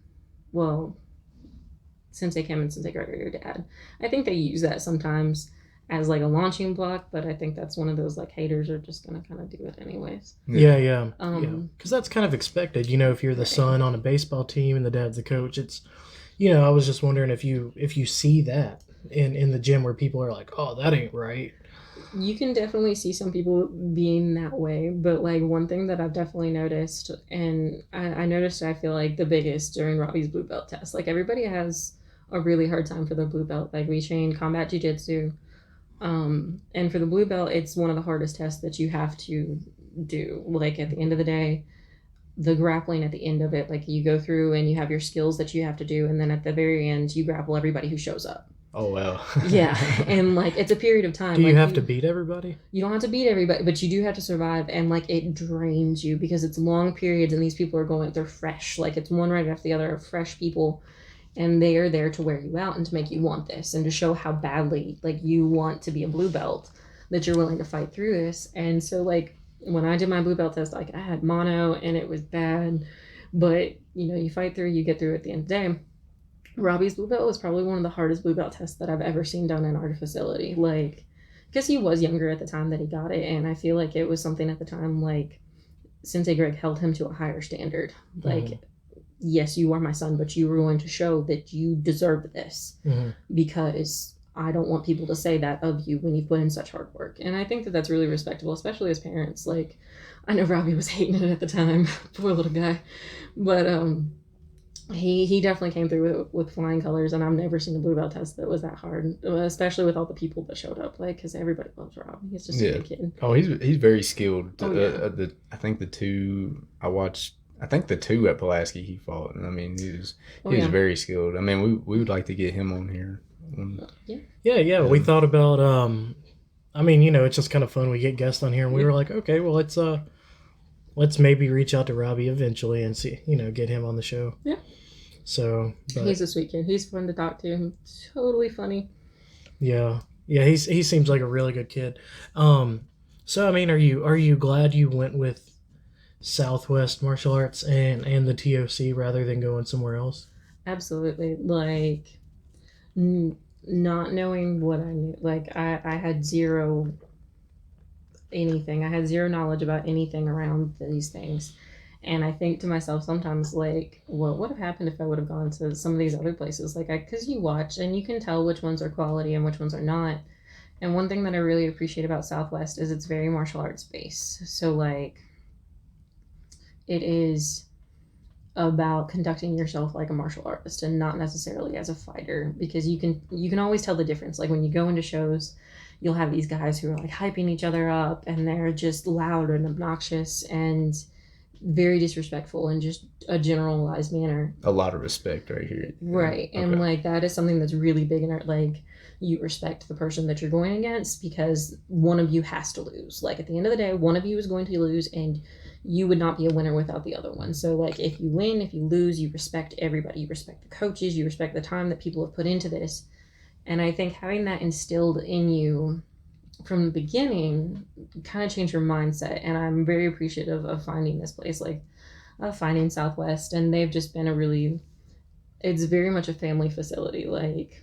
Sensei Kim and Sensei Greg are your dad. I think they use that sometimes as like a launching block, but I think that's one of those like haters are just gonna kind of do it anyways. Yeah. Because that's kind of expected, if you're the son on a baseball team and the dad's the coach. It's, I was just wondering if you see that in the gym where people are like, oh, that ain't right. You can definitely see some people being that way, but like one thing that I've definitely noticed, and I noticed I feel like the biggest during Robbie's blue belt test, like everybody has a really hard time for their blue belt. Like we train combat jiu-jitsu, and for the blue belt, it's one of the hardest tests that you have to do. Like at the end of the day, the grappling at the end of it, like you go through and you have your skills that you have to do, and then at the very end, you grapple everybody who shows up. Oh, wow. Yeah, and like it's a period of time. Do you have to beat everybody? You don't have to beat everybody, but you do have to survive, and like it drains you because it's long periods and these people are they're fresh. Like it's one right after the other of fresh people, and they are there to wear you out and to make you want this and to show how badly like you want to be a blue belt, that you're willing to fight through this. And so like when I did my blue belt test, like I had mono and it was bad, but you fight through, you get through at the end of the day. Robbie's blue belt was probably one of the hardest blue belt tests that I've ever seen done in our facility. Like, because he was younger at the time that he got it, and I feel like it was something at the time, like, Sensei Greg held him to a higher standard. Like, yes, you are my son, but you were going to show that you deserve this, because I don't want people to say that of you when you put in such hard work. And I think that that's really respectable, especially as parents. Like, I know Robbie was hating it at the time, poor little guy, but he definitely came through with flying colors, and I've never seen a blue belt test that was that hard, especially with all the people that showed up, like, because everybody loves Rob. He's just a good kid. Oh, he's very skilled. I think the two at Pulaski he fought, and I mean he was very skilled. I mean we would like to get him on here. Yeah. We thought about it's just kind of fun. We get guests on here, and we were like, okay, well let's maybe reach out to Robbie eventually and see, get him on the show. Yeah. So he's a sweet kid. He's fun to talk to. Totally funny. Yeah. He seems like a really good kid. So I mean, are you glad you went with Southwest Martial Arts and the TOC rather than going somewhere else? Absolutely. Like, not knowing what I knew. Like, I had zero anything. I had zero knowledge about anything around these things. And I think to myself sometimes, like, what would have happened if I would have gone to some of these other places? Like, because you watch and you can tell which ones are quality and which ones are not. And one thing that I really appreciate about Southwest is it's very martial arts based. So like it is about conducting yourself like a martial artist and not necessarily as a fighter, because you can always tell the difference. Like when you go into shows, you'll have these guys who are like hyping each other up and they're just loud and obnoxious and very disrespectful in just a generalized manner. A lot of respect right here. Right. And Okay. like that is something that's really big in art. Like you respect the person that you're going against because one of you has to lose. Like at the end of the day, one of you is going to lose and you would not be a winner without the other one. So like if you win, if you lose, you respect everybody. You respect the coaches, you respect the time that people have put into this. And I think having that instilled in you from the beginning kind of changed your mindset. And I'm very appreciative of finding this place, like finding Southwest. And they've just been it's very much a family facility. Like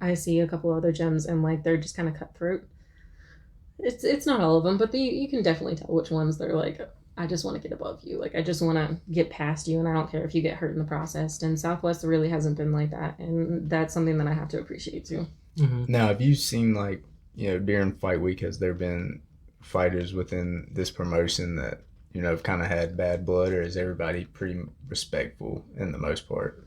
I see a couple other gyms and like they're just kind of cutthroat. It's not all of them, but you can definitely tell which ones they're like, I just want to get above you. Like I just want to get past you and I don't care if you get hurt in the process. And Southwest really hasn't been like that. And that's something that I have to appreciate too. Mm-hmm. Now, have you seen, like, during fight week, has there been fighters within this promotion that, have kind of had bad blood, or is everybody pretty respectful in the most part?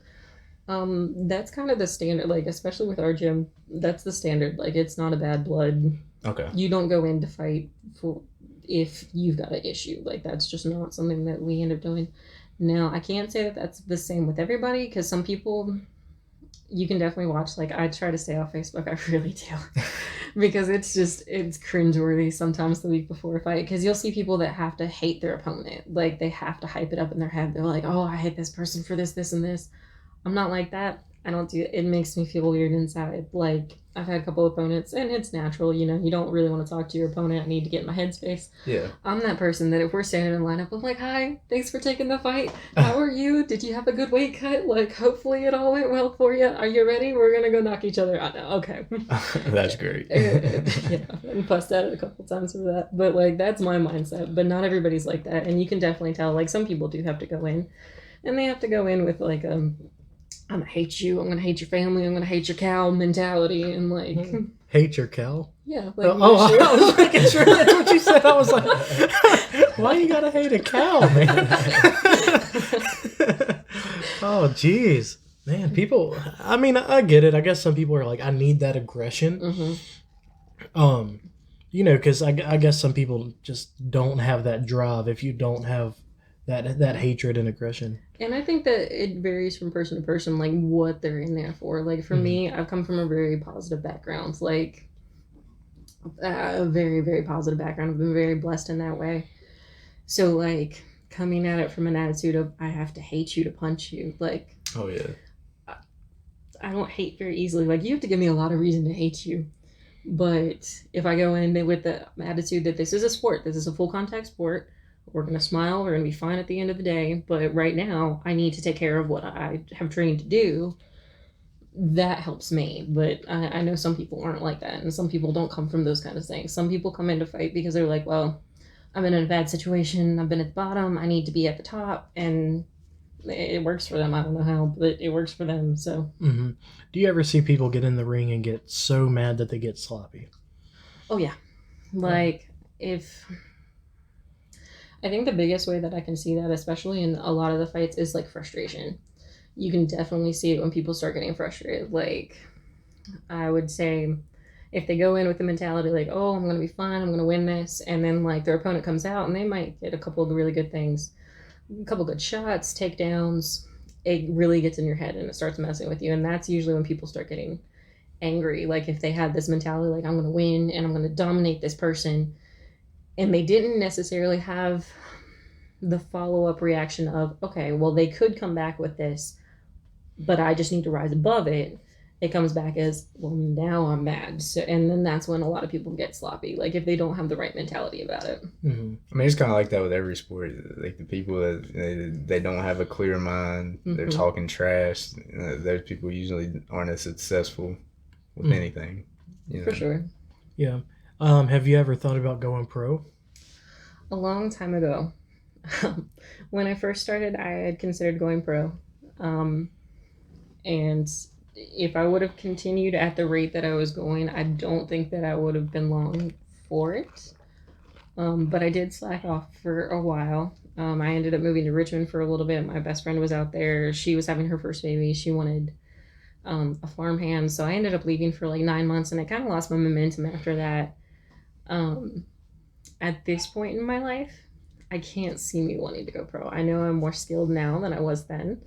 That's kind of the standard, like, especially with our gym, that's the standard. Like, it's not a bad blood. Okay. You don't go in to fight if you've got an issue. Like, that's just not something that we end up doing. Now, I can't say that that's the same with everybody, because some people, you can definitely watch, like, I try to stay off Facebook, I really do. Because it's cringeworthy sometimes the week before a fight, because you'll see people that have to hate their opponent. Like, they have to hype it up in their head. They're like, oh, I hate this person for this, this, and this. I'm not like that. I don't do it. It makes me feel weird inside. Like, I've had a couple opponents, and it's natural, you don't really want to talk to your opponent. I need to get in my headspace. Yeah. I'm that person that if we're standing in lineup, I'm like, hi, thanks for taking the fight. How are you? Did you have a good weight cut? Like, hopefully it all went well for you. Are you ready? We're going to go knock each other out now. Okay. That's great. Yeah, and fussed at it a couple times for that. But, like, that's my mindset. But not everybody's like that. And you can definitely tell, like, some people do have to go in. And they have to go in with, like, I'm gonna hate you, I'm gonna hate your family, I'm gonna hate your cow mentality, and like hate your cow. Yeah. Like, I was making sure that's what you said. I was like, why you gotta hate a cow, man? Oh, jeez, man. People. I mean, I get it. I guess some people are like, I need that aggression. Mm-hmm. Because I guess some people just don't have that drive if you don't have that hatred and aggression. And I think that it varies from person to person, like what they're in there for. Like for me, I've come from a very positive background, like a very, very positive background. I've been very blessed in that way. So like coming at it from an attitude of I have to hate you to punch you, like Oh yeah. I don't hate very easily. Like you have to give me a lot of reason to hate you. But if I go in with the attitude that this is a sport, this is a full contact sport, we're going to smile, we're going to be fine at the end of the day, but right now I need to take care of what I have trained to do, that helps me. But I know some people aren't like that, and some people don't come from those kind of things. Some people come in to fight because they're like, well, I'm in a bad situation, I've been at the bottom, I need to be at the top, and it works for them. I don't know how, but it works for them. So Do you ever see people get in the ring and get so mad that they get sloppy? Oh yeah. Like I think the biggest way that I can see that, especially in a lot of the fights, is like frustration. You can definitely see it when people start getting frustrated. Like, I would say if they go in with the mentality like, oh, I'm going to be fine, I'm going to win this, and then like their opponent comes out and they might get a couple of really good things, a couple good shots, takedowns, it really gets in your head and it starts messing with you. And that's usually when people start getting angry. Like if they had this mentality like, I'm going to win and I'm going to dominate this person, and they didn't necessarily have the follow-up reaction of, okay, well, they could come back with this, but I just need to rise above it. It comes back as, well, now I'm mad. So, and then that's when a lot of people get sloppy, like if they don't have the right mentality about it. Mm-hmm. I mean, it's kind of like that with every sport. Like the people that they don't have a clear mind, they're talking trash. Those people usually aren't as successful with anything. For sure. Yeah. Have you ever thought about going pro? A long time ago. When I first started, I had considered going pro. And if I would have continued at the rate that I was going, I don't think that I would have been long for it. But I did slack off for a while. I ended up moving to Richmond for a little bit. My best friend was out there. She was having her first baby. She wanted a farmhand. So I ended up leaving for like 9 months, and I kind of lost my momentum after that. At this point in my life, I can't see me wanting to go pro. I know I'm more skilled now than I was then,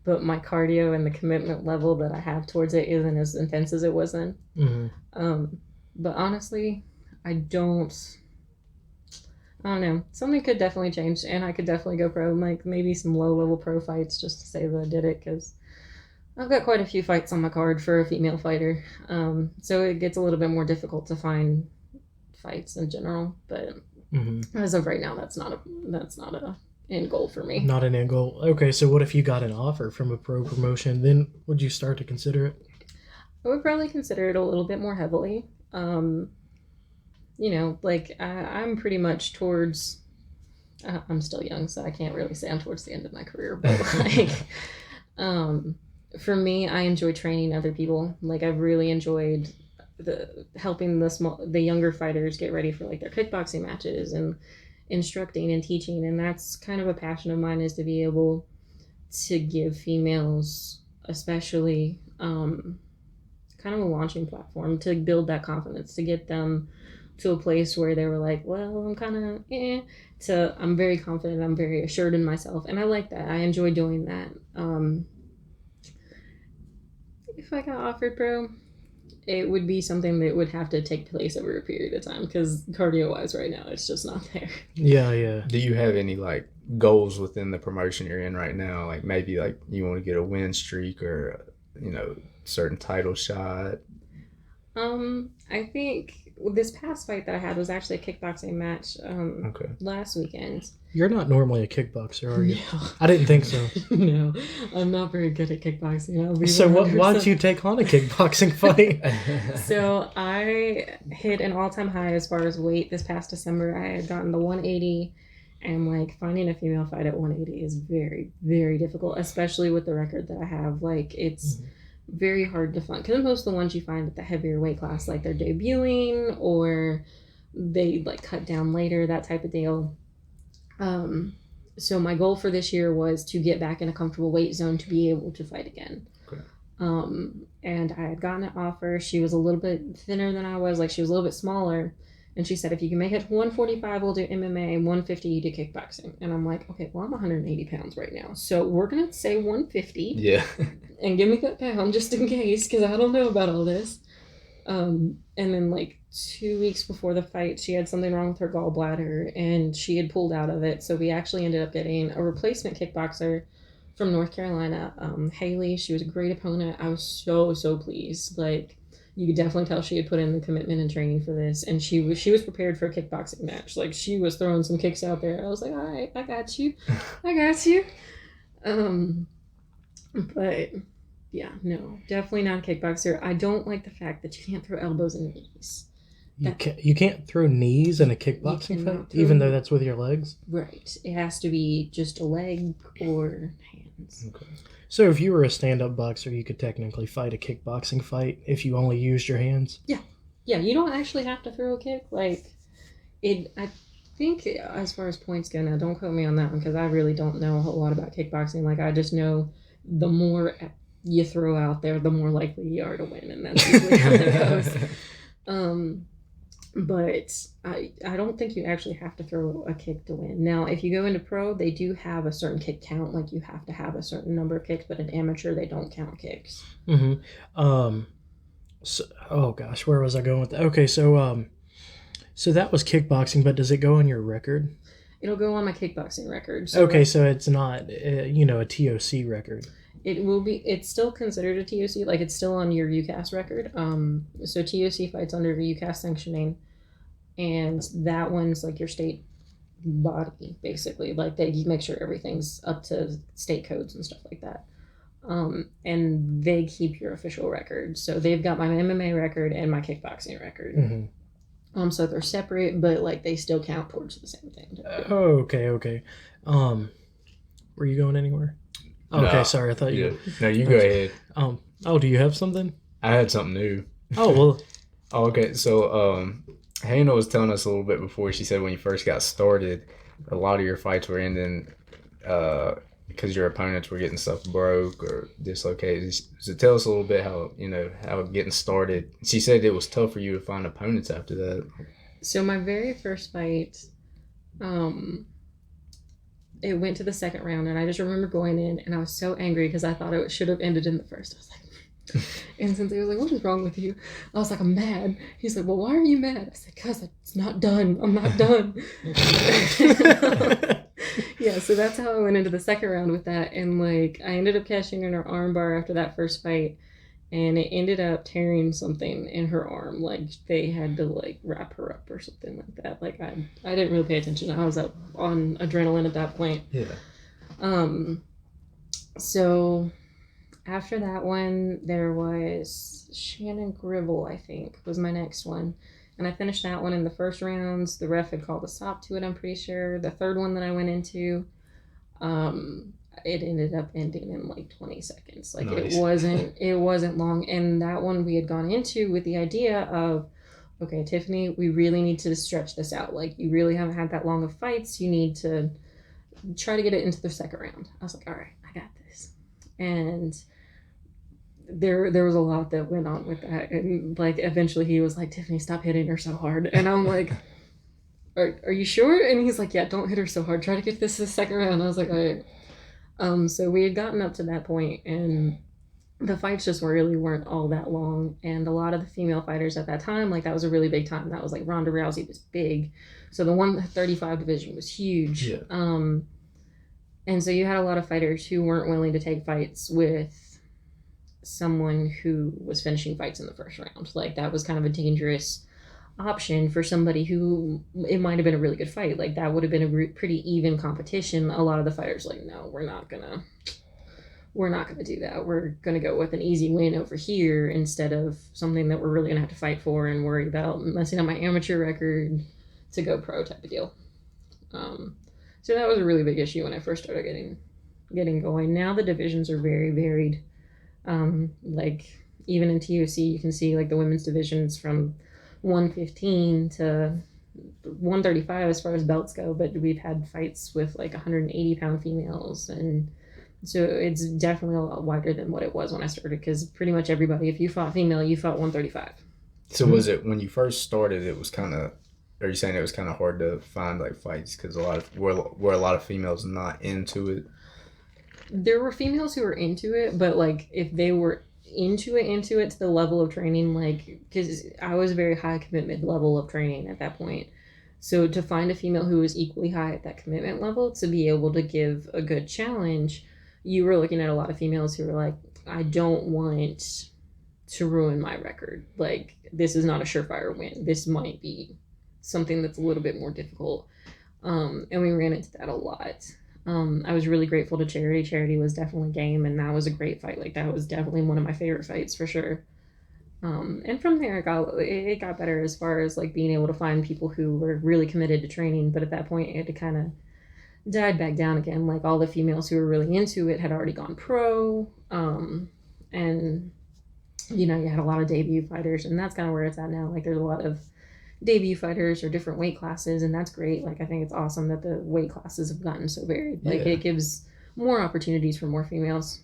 but my cardio and the commitment level that I have towards it isn't as intense as it was then. But honestly, I don't know. Something could definitely change, and I could definitely go pro. Like maybe some low-level pro fights just to say that I did it, because I've got quite a few fights on my card for a female fighter. So it gets a little bit more difficult to find fights in general. But as of right now, that's not a end goal for me. Not an end goal. Okay, so what if you got an offer from a pro promotion? Then would you start to consider it? I would probably consider it a little bit more heavily. Like I'm pretty much towards. I'm still young, so I can't really say I'm towards the end of my career. But like, for me, I enjoy training other people. Like I've really enjoyed helping the younger fighters get ready for like their kickboxing matches and instructing and teaching, and that's kind of a passion of mine, is to be able to give females, especially, kind of a launching platform to build that confidence, to get them to a place where they were like, well, I'm kind of to I'm very confident, I'm very assured in myself, and I like that. I enjoy doing that. If I got offered pro, it would be something that would have to take place over a period of time, because cardio-wise right now, it's just not there. Yeah. Do you have any, like, goals within the promotion you're in right now? Like, maybe, like, you want to get a win streak or, certain title shot? I think this past fight that I had was actually a kickboxing match last weekend. You're not normally a kickboxer, are you? No. I didn't think so. No, I'm not very good at kickboxing. So why'd you take on a kickboxing fight? So I hit an all-time high as far as weight this past December. I had gotten to 180, and like finding a female fight at 180 is very, very difficult, especially with the record that I have. Like it's very hard to find, because most of the ones you find at the heavier weight class, like they're debuting or they like cut down later, that type of deal. So my goal for this year was to get back in a comfortable weight zone to be able to fight again. Okay. And I had gotten an offer. She was a little bit thinner than I was, like she was a little bit smaller. And she said, if you can make it 145, we'll do MMA, 150, you do kickboxing. And I'm like, okay, well, I'm 180 pounds right now. So we're going to say 150. Yeah. And give me that pound just in case, because I don't know about all this. And then like 2 weeks before the fight, she had something wrong with her gallbladder, and she had pulled out of it. So we actually ended up getting a replacement kickboxer from North Carolina, Haley. She was a great opponent. I was so pleased. Like, you could definitely tell she had put in the commitment and training for this, and she was prepared for a kickboxing match. Like, she was throwing some kicks out there. I was like, all right, I got you. But yeah, no, definitely not a kickboxer. I don't like the fact that you can't throw elbows and knees. You can't throw knees in a kickboxing fight, even though that's with your legs? Right. It has to be just a leg or hands. Okay. So if you were a stand-up boxer, you could technically fight a kickboxing fight if you only used your hands? Yeah, you don't actually have to throw a kick. Like, I think as far as points go, now don't quote me on that one, because I really don't know a whole lot about kickboxing. Like, I just know the more you throw out there, the more likely you are to win, and that's usually how it goes. But I don't think you actually have to throw a kick to win. Now, if you go into pro, they do have a certain kick count. Like, you have to have a certain number of kicks, but in amateur, they don't count kicks. So, oh gosh, where was I going with that? Okay, so that was kickboxing, but does it go on your record? It'll go on my kickboxing record. So okay, so it's not, a TOC record. It will be. It's still considered a TOC. Like, it's still on your UCAS record. So TOC fights under UCAS sanctioning, and that one's like your state body, basically. Like, they make sure everything's up to state codes and stuff like that. And they keep your official record. So they've got my MMA record and my kickboxing record. Mm-hmm. So they're separate, but like they still count towards the same thing. Okay. Were you going anywhere? Okay, No. sorry. I thought you. No, you go ahead. Oh, do you have something? I had something new. Oh well. Oh, okay, so Hannah was telling us a little bit before. She said when you first got started, a lot of your fights were ending because your opponents were getting stuff broke or dislocated. So tell us a little bit how getting started. She said it was tough for you to find opponents after that. So my very first fight, it went to the second round, and I just remember going in, and I was so angry because I thought it should have ended in the first. I was like, and since he was like, "What is wrong with you?" I was like, "I'm mad." He's like, "Well, why are you mad?" I said, "Cause it's not done. I'm not done." Yeah, so that's how I went into the second round with that, and like I ended up cashing in her arm bar after that first fight, and it ended up tearing something in her arm. Like they had to like wrap her up or something like that. Like I didn't really pay attention. I was up on adrenaline at that point. Yeah. So after that one, there was Shannon Gribble, I think, was my next one. And I finished that one in the first rounds. The ref had called a stop to it, I'm pretty sure. The third one that I went into, it ended up ending in like 20 seconds. Like nice. it wasn't long. And that one we had gone into with the idea of, okay, Tiffani, we really need to stretch this out. Like you really haven't had that long of fights. You need to try to get it into the second round. I was like, all right, I got this. And there was a lot that went on with that, and like eventually he was like, Tiffani, stop hitting her so hard. And I'm like, are you sure? And he's like, yeah, don't hit her so hard, try to get this to the second round. I was like, all right. So we had gotten up to that point, and the fights just weren't all that long, and a lot of the female fighters at that time, like that was a really big time. That was like Ronda Rousey was big, so the 135 division was huge. Yeah. And so you had a lot of fighters who weren't willing to take fights with someone who was finishing fights in the first round. Like that was kind of a dangerous option for somebody who it might have been a really good fight. Like that would have been a pretty even competition. A lot of the fighters like, no, we're not gonna do that. We're gonna go with an easy win over here instead of something that we're really gonna have to fight for and worry about messing up my amateur record to go pro type of deal. So that was a really big issue when I first started getting going. Now the divisions are very varied. Like even in TOC, you can see like the women's divisions from 115 to 135 as far as belts go, but we've had fights with like 180-pound females, and so it's definitely a lot wider than what it was when I started, because pretty much everybody, if you fought female, you fought 135. So was it when you first started, it was kind of, are you saying it was kind of hard to find like fights because were a lot of females not into it? There were females who were into it, but like if they were into it to the level of training, like because I was very high commitment level of training at that point, so to find a female who was equally high at that commitment level to be able to give a good challenge, you were looking at a lot of females who were like, I don't want to ruin my record. Like this is not a surefire win. This might be something that's a little bit more difficult, and we ran into that a lot. I was really grateful to Charity. Charity was definitely game, and that was a great fight. Like that was definitely one of my favorite fights for sure. And from there it got better as far as like being able to find people who were really committed to training. But at that point, it had to kind of died back down again. Like all the females who were really into it had already gone pro, and you know, you had a lot of debut fighters, and that's kind of where it's at now. Like there's a lot of debut fighters or different weight classes, and that's great. Like I think it's awesome that the weight classes have gotten so varied. Like it gives more opportunities for more females.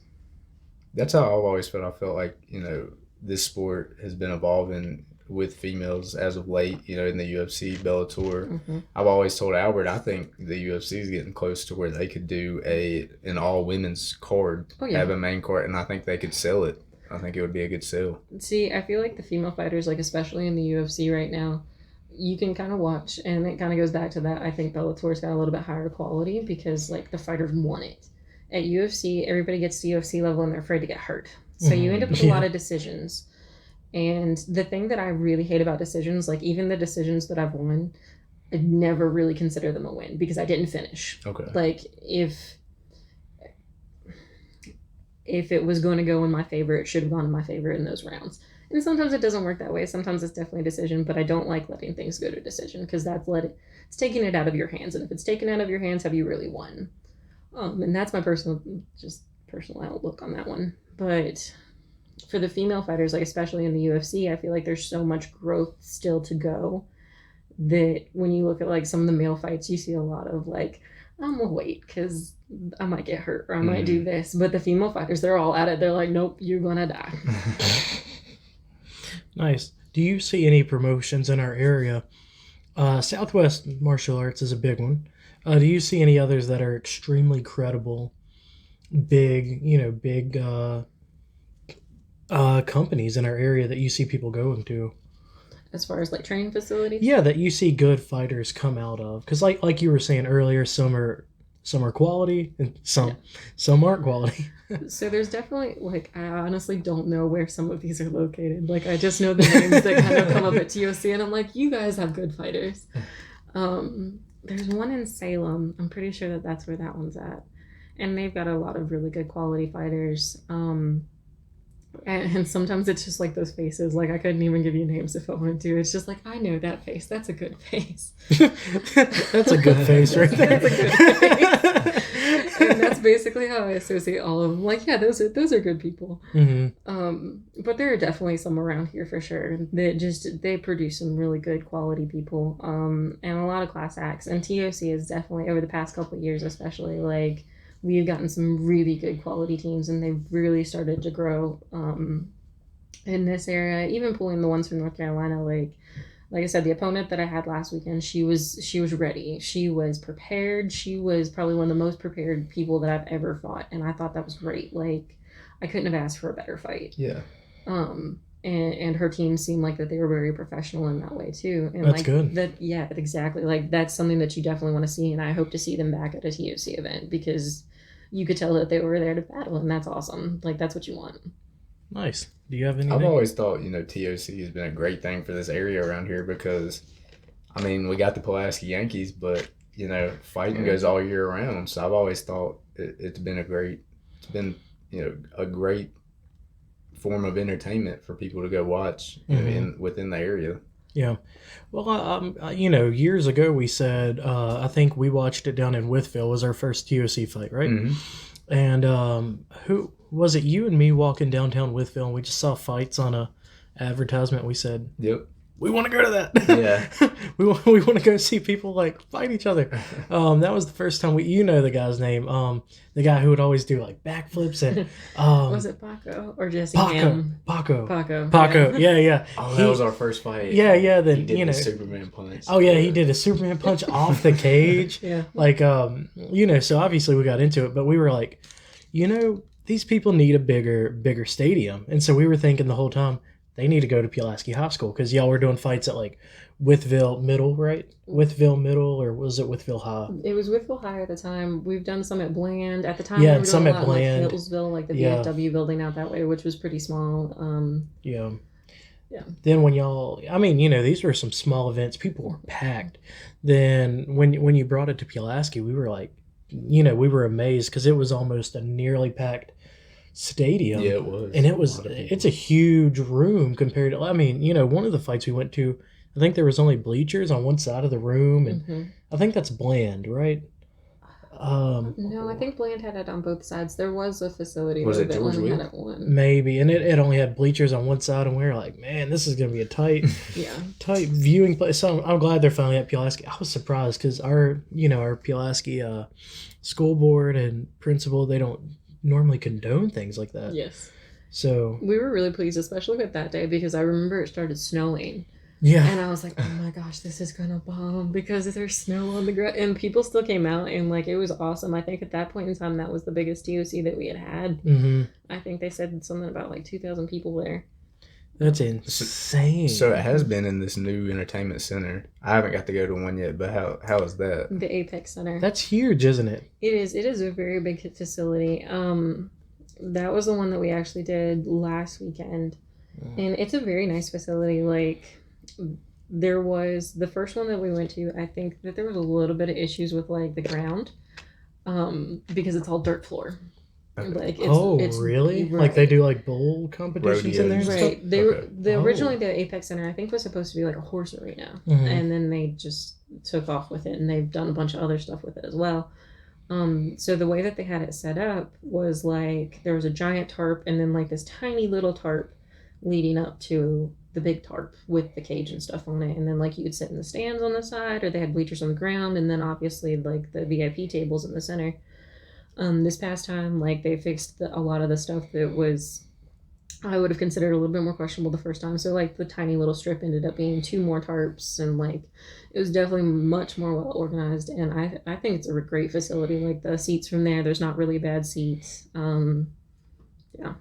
That's how I've always felt. I felt like, you know, this sport has been evolving with females as of late, you know, in the UFC, Bellator. Mm-hmm. I've always told Albert I think the UFC is getting close to where they could do an all women's card, have a main card, and I think they could sell it. I think it would be a good sell. See, I feel like the female fighters, like especially in the UFC right now, you can kind of watch, and it kind of goes back to that. I think Bellator's got a little bit higher quality because like the fighters want it. At UFC, everybody gets to UFC level and they're afraid to get hurt. So you end up with a lot of decisions. And the thing that I really hate about decisions, like even the decisions that I've won, I never really consider them a win because I didn't finish. Okay. Like if it was going to go in my favor, it should have gone in my favor in those rounds. And sometimes it doesn't work that way. Sometimes it's definitely a decision, but I don't like letting things go to decision because it's taking it out of your hands. And if it's taken out of your hands, have you really won? And that's my personal personal outlook on that one. But for the female fighters, like especially in the UFC, I feel like there's so much growth still to go that when you look at like some of the male fights, you see a lot of like, I'm gonna wait because I might get hurt or I might do this. But the female fighters, they're all at it. They're like, nope, you're gonna die. Nice. Do you see any promotions in our area? Southwest Martial Arts is a big one. Do you see any others that are extremely credible, big companies in our area that you see people going to? As far as like training facilities? Yeah, that you see good fighters come out of. Because like you were saying earlier, some are quality and some aren't quality. So there's definitely, like, I honestly don't know where some of these are located. Like, I just know the names that kind of come up at TOC, and I'm like, you guys have good fighters. There's one in Salem. I'm pretty sure that's where that one's at. And they've got a lot of really good quality fighters. And sometimes it's just like those faces. Like, I couldn't even give you names if I wanted to. It's just like, I know that face. That's a good face. That's a good face right there. That's a good face. And that's basically how I associate all of them. Like, yeah, those are good people. Mm-hmm. But there are definitely some around here for sure that they produce some really good quality people. And a lot of class acts. And TOC is definitely, over the past couple of years especially, like, we've gotten some really good quality teams, and they've really started to grow in this area. Even pulling the ones from North Carolina, like I said, the opponent that I had last weekend, she was ready. She was prepared. She was probably one of the most prepared people that I've ever fought, and I thought that was great. Like, I couldn't have asked for a better fight. Yeah. And her team seemed like that they were very professional in that way too. And that's like good. That, yeah, exactly. Like, that's something that you definitely want to see, and I hope to see them back at a TOC event because you could tell that they were there to battle, and that's awesome. Like, that's what you want. Nice. Do you have anything? I've always thought, TOC has been a great thing for this area around here because, I mean, we got the Pulaski Yankees, but, fighting goes all year round. So I've always thought it's been a great form of entertainment for people to go watch within the area. Yeah. Well, years ago we said, I think we watched it down in Wytheville was our first TOC fight, right? Mm-hmm. And who was it? You and me walking downtown Wytheville, and we just saw fights on a advertisement. We said, "Yep, we want to go to that." Yeah, we want to go see people like fight each other. That was the first time the guy's name, the guy who would always do like backflips and was it Paco or Jesse? Paco. Yeah. Oh, that was our first fight. Yeah. Then he did the Superman punch. Oh yeah, he did a Superman punch off the cage. Yeah. Like so obviously we got into it, but we were like, these people need a bigger stadium, and so we were thinking the whole time they need to go to Pulaski High School because y'all were doing fights at like Wytheville Middle, right? Wytheville Middle, or was it Wytheville High? It was Wytheville High at the time. We've done some at Bland at the time. Yeah, we and some at Bland, like Hillsville, like the VFW building out that way, which was pretty small. Yeah. Then when y'all, these were some small events. People were packed. Then when you brought it to Pulaski, we were like, we were amazed because it was almost a nearly packed stadium. Yeah, it was. And it's a huge room compared to, one of the fights we went to, I think there was only bleachers on one side of the room, and I think that's Bland, right? No, I think Bland had it on both sides. There was a facility that only had it one. Maybe, and it only had bleachers on one side, and we were like, man, this is going to be a tight viewing place. So I'm glad they're finally at Pulaski. I was surprised because our Pulaski school board and principal, they don't normally condone things like that. Yes. So we were really pleased, especially with that day, because I remember it started snowing. Yeah. And I was like, oh my gosh, this is gonna bomb because there's snow on the ground. And people still came out, and like, it was awesome. I think at that point in time, that was the biggest TOC that we had. Mm-hmm. I think they said something about like 2,000 people there. That's insane. So it has been in this new entertainment center. I haven't got to go to one yet, but how is that? The Apex Center. That's huge, isn't it? It is. It is a very big facility. That was the one that we actually did last weekend, and it's a very nice facility. Like, there was the first one that we went to. I think that there was a little bit of issues with like the ground, because it's all dirt floor. Like, it's really? Right. Like they do like bowl competitions in there? Right. Originally the Apex Center, I think, was supposed to be like a horse arena, and then they just took off with it, and they've done a bunch of other stuff with it as well. So the way that they had it set up was like there was a giant tarp and then like this tiny little tarp leading up to the big tarp with the cage and stuff on it. And then like you could sit in the stands on the side, or they had bleachers on the ground, and then obviously like the VIP tables in the center. This past time, like they fixed a lot of the stuff that was I would have considered a little bit more questionable the first time. So like the tiny little strip ended up being 2 more tarps, and like it was definitely much more well organized. And I think it's a great facility. Like the seats from there's not really bad seats. Yeah,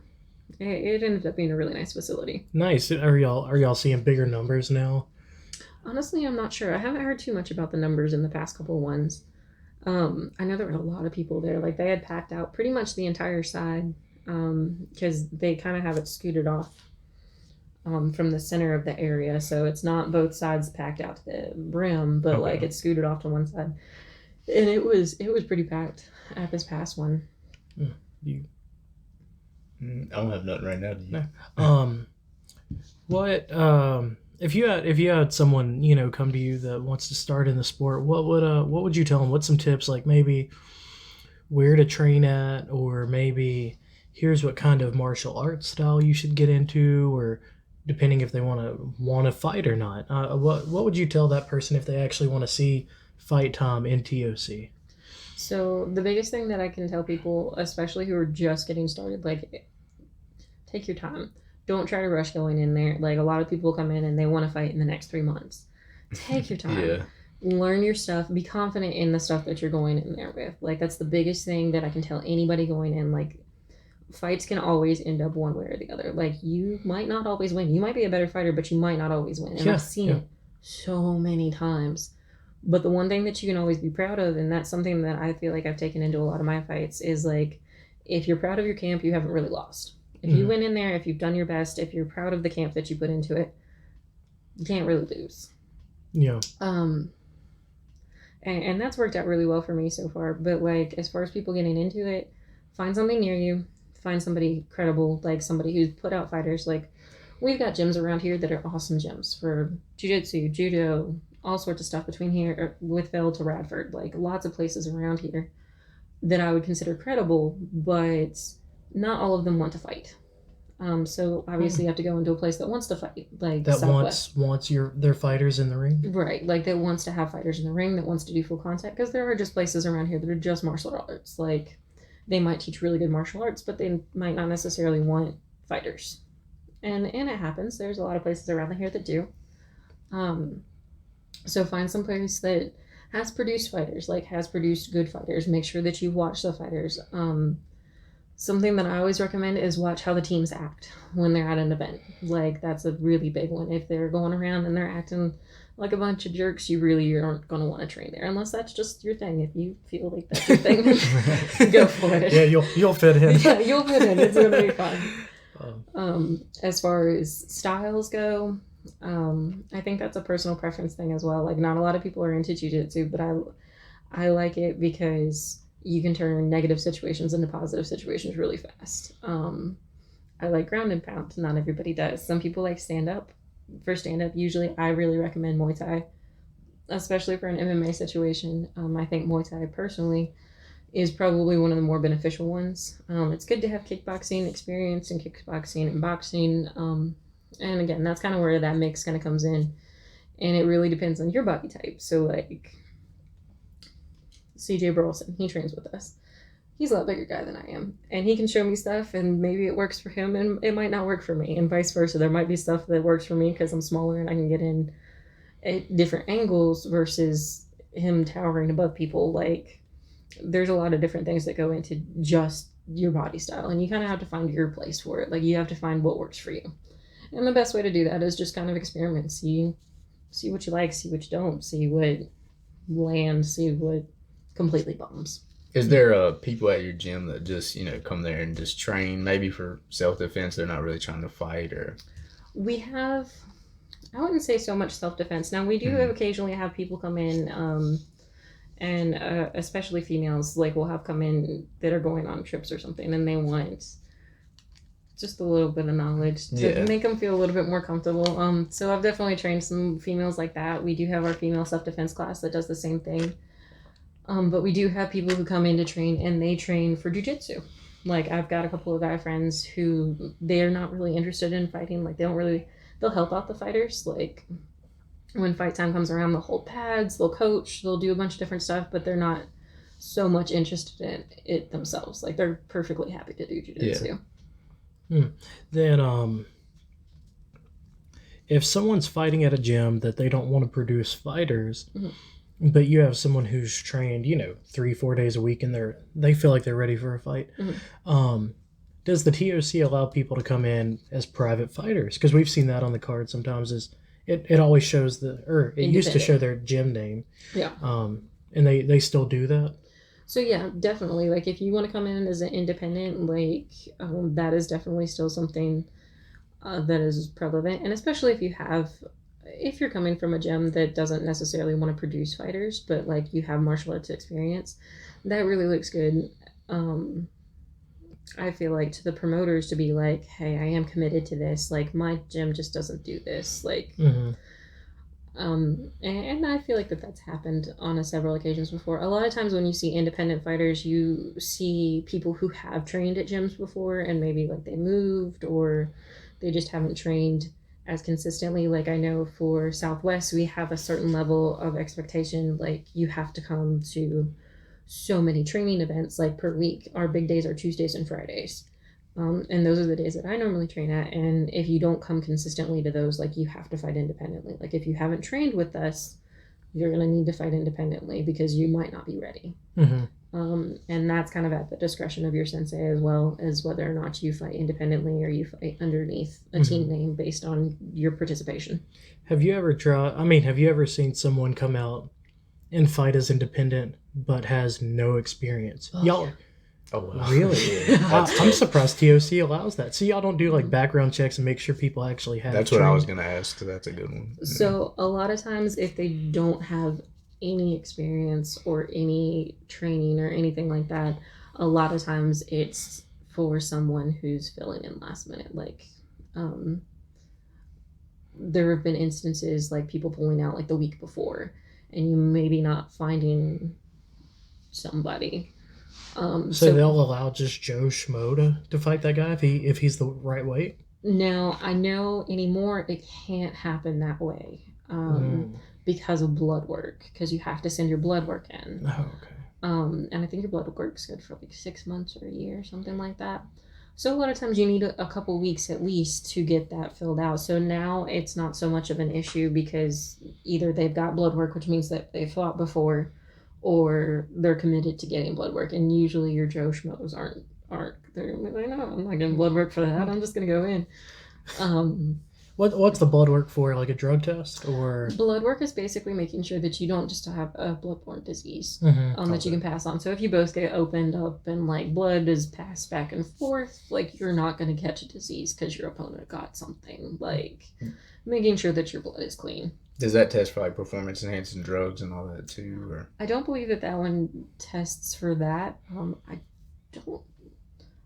it ended up being a really nice facility. Nice. Are y'all seeing bigger numbers now? Honestly, I'm not sure. I haven't heard too much about the numbers in the past couple of ones. I know there were a lot of people there. Like they had packed out pretty much the entire side. Because they kind of have it scooted off from the center of the area, so it's not both sides packed out to the brim, but like it's scooted off to one side, and it was pretty packed at this past one. I don't have nothing right now. Do you? No. What if you had someone come to you that wants to start in the sport? What would you tell them? What's some tips, like maybe where to train at, or maybe here's what kind of martial arts style you should get into, or depending if they want to fight or not. What would you tell that person if they actually want to see fight time in TOC? So the biggest thing that I can tell people, especially who are just getting started, like take your time. Don't try to rush going in there. Like a lot of people come in and they want to fight in the next 3 months. Take your time. Yeah. Learn your stuff. Be confident in the stuff that you're going in there with. Like that's the biggest thing that I can tell anybody going in. Like fights can always end up one way or the other. Like you might not always win. You might be a better fighter, but you might not always win. And I've seen it so many times. But the one thing that you can always be proud of, and that's something that I feel like I've taken into a lot of my fights, is like if you're proud of your camp, you haven't really lost. If you went in there, if you've done your best, if you're proud of the camp that you put into it, you can't really lose. Yeah. And that's worked out really well for me so far. But like as far as people getting into it, find something near you. Find somebody credible, like somebody who's put out fighters. Like we've got gyms around here that are awesome gyms for jiu-jitsu, judo, all sorts of stuff between here, Wytheville to Radford. Like lots of places around here that I would consider credible, but not all of them want to fight. So obviously you have to go into a place that wants to fight, like that Southwest. wants their fighters in the ring, right? Like that wants to have fighters in the ring, that wants to do full contact. Because there are just places around here that are just martial arts, like. They might teach really good martial arts, but they might not necessarily want fighters. And it happens. There's a lot of places around here that do. So find some place that has produced fighters, like has produced good fighters. Make sure that you watch the fighters. Something that I always recommend is watch how the teams act when they're at an event. Like that's a really big one. If they're going around and they're acting like a bunch of jerks, you really aren't going to want to train there unless that's just your thing. If you feel like that's your thing, then go for it. Yeah, you'll fit in. Yeah, you'll fit in. It's going to be fun. As far as styles go, I think that's a personal preference thing as well. Like not a lot of people are into jiu-jitsu, but I like it because you can turn negative situations into positive situations really fast. I like ground and pound. Not everybody does. Some people like stand up. For stand-up, usually I really recommend Muay Thai, especially for an MMA situation. I think Muay Thai personally is probably one of the more beneficial ones. It's good to have kickboxing experience and kickboxing and boxing. And again, that's kind of where that mix kind of comes in. And it really depends on your body type. So like CJ Burleson, he trains with us. He's a lot bigger guy than I am, and he can show me stuff, and maybe it works for him, and it might not work for me, and vice versa. There might be stuff that works for me because I'm smaller and I can get in at different angles versus him towering above people. Like, there's a lot of different things that go into just your body style, and you kind of have to find your place for it. Like, you have to find what works for you, and the best way to do that is just kind of experiment, see what you like, see what you don't, see what lands, see what completely bombs. Is there people at your gym that just, come there and just train maybe for self-defense? They're not really trying to fight, or? We have, I wouldn't say so much self-defense. Now, we do occasionally have people come in, and especially females, like we'll have come in that are going on trips or something, and they want just a little bit of knowledge to make them feel a little bit more comfortable. So I've definitely trained some females like that. We do have our female self-defense class that does the same thing. But we do have people who come in to train, and they train for jiu-jitsu. Like, I've got a couple of guy friends who they're not really interested in fighting. Like, they'll help out the fighters. Like, when fight time comes around, they'll hold pads, they'll coach, they'll do a bunch of different stuff, but they're not so much interested in it themselves. Like, they're perfectly happy to do jiu-jitsu. Yeah. Then, if someone's fighting at a gym that they don't want to produce fighters, but you have someone who's trained, 3-4 days a week, and they feel like they're ready for a fight, does the TOC allow people to come in as private fighters? Because we've seen that on the card sometimes. It always shows it used to show their gym name. Yeah. And they still do that. So yeah, definitely. Like, if you want to come in as an independent, like, that is definitely still something that is prevalent. And especially if you're coming from a gym that doesn't necessarily want to produce fighters, but like you have martial arts experience, that really looks good. I feel like to the promoters to be like, hey, I am committed to this. Like, my gym just doesn't do this. Like, and I feel like that's happened on several occasions before. A lot of times when you see independent fighters, you see people who have trained at gyms before, and maybe like they moved or they just haven't trained as consistently. Like, I know for Southwest, we have a certain level of expectation. Like, you have to come to so many training events, like, per week. Our big days are Tuesdays and Fridays. And those are the days that I normally train at. And if you don't come consistently to those, like, you have to fight independently. Like, if you haven't trained with us, you're going to need to fight independently because you might not be ready. And that's kind of at the discretion of your sensei, as well as whether or not you fight independently or you fight underneath a team name based on your participation. Have you ever seen someone come out and fight as independent but has no experience? Y'all. Yeah. Oh, wow. Really? I'm surprised TOC allows that. So y'all don't do like background checks and make sure people actually have. That's what I was going to ask. So that's a good one. So a lot of times, if they don't have any experience or any training or anything like that, a lot of times it's for someone who's filling in last minute. Like, there have been instances like people pulling out like the week before, and you maybe not finding somebody. So they'll allow just Joe Schmo to fight that guy if he's the right weight? Now, I know anymore it can't happen that way because of blood work, because you have to send your blood work in. Oh, okay. And I think your blood work's good for like 6 months or a year, something like that. So a lot of times you need a couple weeks at least to get that filled out. So now it's not so much of an issue because either they've got blood work, which means that they fought before, or they're committed to getting blood work. And usually your Joe Schmoes aren't. They're like, no, I'm not getting blood work for that. I'm just going to go in. What's the blood work for? Like a drug test? Or blood work is basically making sure that you don't just have a bloodborne disease that you can pass on. So if you both get opened up and like blood is passed back and forth, like, you're not going to catch a disease because your opponent got something. Like, making sure that your blood is clean. Does that test for like performance enhancing drugs and all that too? Or I don't believe that one tests for that.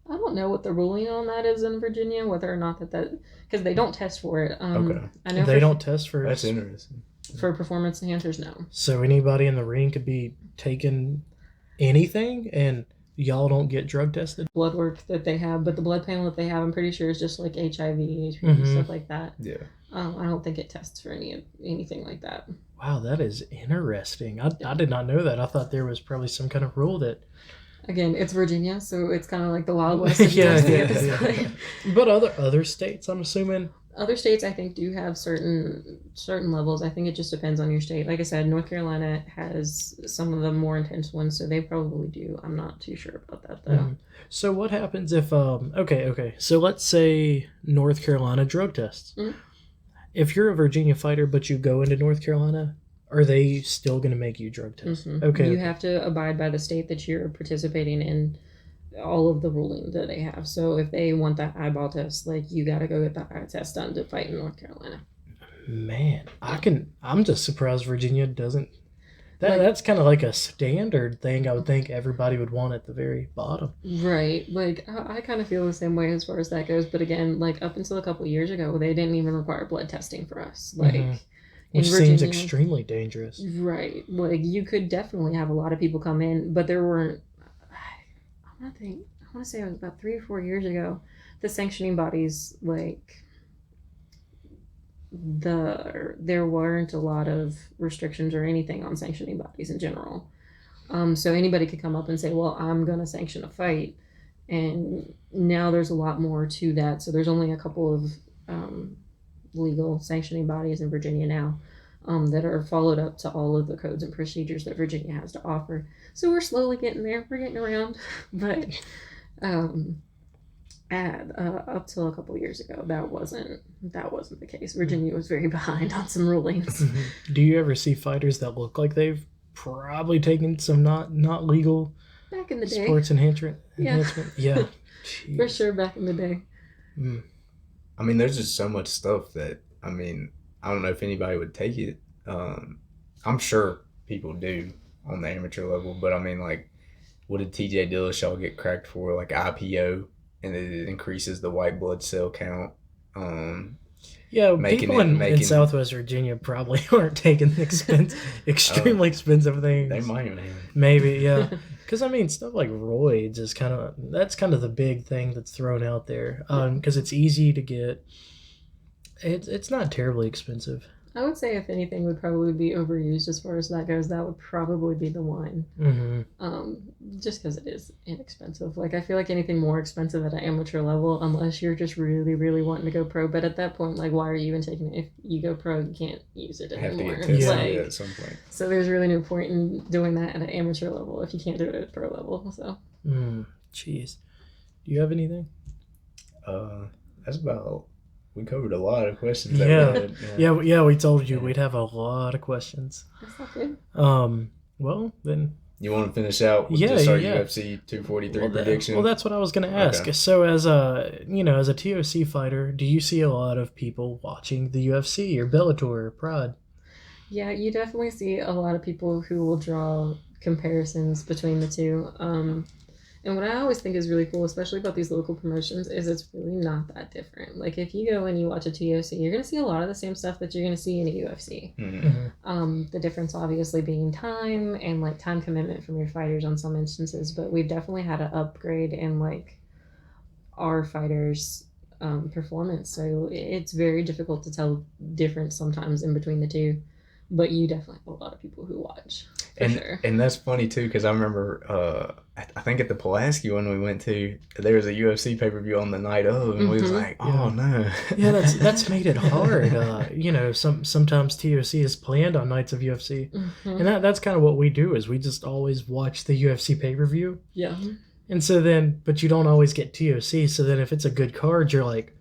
I don't know what the ruling on that is in Virginia, whether or not that because they don't test for it. Okay. I know they don't test for. That's interesting. For performance enhancers, no. So anybody in the ring could be taking anything, and y'all don't get drug tested? Blood work that they have, but the blood panel that they have, I'm pretty sure is just like HIV, HPV, stuff like that. Yeah. I don't think it tests for anything like that. Wow, that is interesting. I did not know that. I thought there was probably some kind of rule that. Again, it's Virginia, so it's kind of like the Wild West. Yeah. But other states, I'm assuming. Other states, I think, do have certain levels. I think it just depends on your state. Like I said, North Carolina has some of the more intense ones, so they probably do. I'm not too sure about that, though. So what happens if, okay. So let's say North Carolina drug tests. If you're a Virginia fighter, but you go into North Carolina, are they still going to make you drug test? Okay. You have to abide by the state that you're participating in, all of the ruling that they have. So if they want that eyeball test, like, you got to go get the eye test done to fight in North Carolina. Man, I'm just surprised Virginia doesn't. That's kind of like a standard thing I would think everybody would want at the very bottom. Right. Like, I kind of feel the same way as far as that goes. But again, like, up until a couple of years ago, they didn't even require blood testing for us. Like, Which seems extremely dangerous. Right. Like, you could definitely have a lot of people come in, but there weren't, I want to say it was about 3 or 4 years ago, the sanctioning bodies, like, there weren't a lot of restrictions or anything on sanctioning bodies in general. So anybody could come up and say, well, I'm going to sanction a fight. And now there's a lot more to that. So there's only a couple of legal sanctioning bodies in Virginia now that are followed up to all of the codes and procedures that Virginia has to offer. So we're slowly getting there. We're getting around. But up till a couple of years ago, that wasn't the case. Virginia was very behind on some rulings. Do you ever see fighters that look like they've probably taken some not legal back in the day sports enhancement? Yeah. For sure, back in the day. I mean, there's just so much stuff that, I mean, I don't know if anybody would take it. I'm sure people do on the amateur level, but I mean, like, what did TJ Dillashaw get cracked for? Like IPO, and it increases the white blood cell count. People in Southwest Virginia probably aren't taking extremely expensive things. They might have. Maybe, yeah. Because, I mean, stuff like roids is kind of the big thing that's thrown out there. Because it's easy to get. It's not terribly expensive. I would say if anything would probably be overused as far as that goes, that would probably be the wine. Just because it is inexpensive. Like, I feel like anything more expensive at an amateur level, unless you're just really, really wanting to go pro. But at that point, like, why are you even taking it? If you go pro, you can't use it anymore. Have to get tested at some point. So there's really no point in doing that at an amateur level if you can't do it at a pro level. So. Jeez. Do you have anything? That's about... We covered a lot of questions. Yeah, we told you we'd have a lot of questions. That's not good. Well, then... You want to finish out with just our UFC 243 prediction? Well, that's what I was going to ask. Okay. So as a TOC fighter, do you see a lot of people watching the UFC or Bellator or Pride? Yeah, you definitely see a lot of people who will draw comparisons between the two. And what I always think is really cool, especially about these local promotions, is it's really not that different. Like, if you go and you watch a TOC, you're going to see a lot of the same stuff that you're going to see in a UFC. The difference, obviously, being time and, like, time commitment from your fighters on some instances. But we've definitely had an upgrade in, like, our fighters' performance. So it's very difficult to tell difference sometimes in between the two. But you definitely have a lot of people who watch. Sure. And that's funny too, because I remember I think at the Pulaski one we went to, there was a UFC pay-per-view on the night of, and we was like, oh no. Yeah, that's made it hard. Sometimes TOC is planned on nights of UFC, and that's kind of what we do, is we just always watch the UFC pay-per-view. Yeah. And so then, but you don't always get TOC, so then if it's a good card, you're like,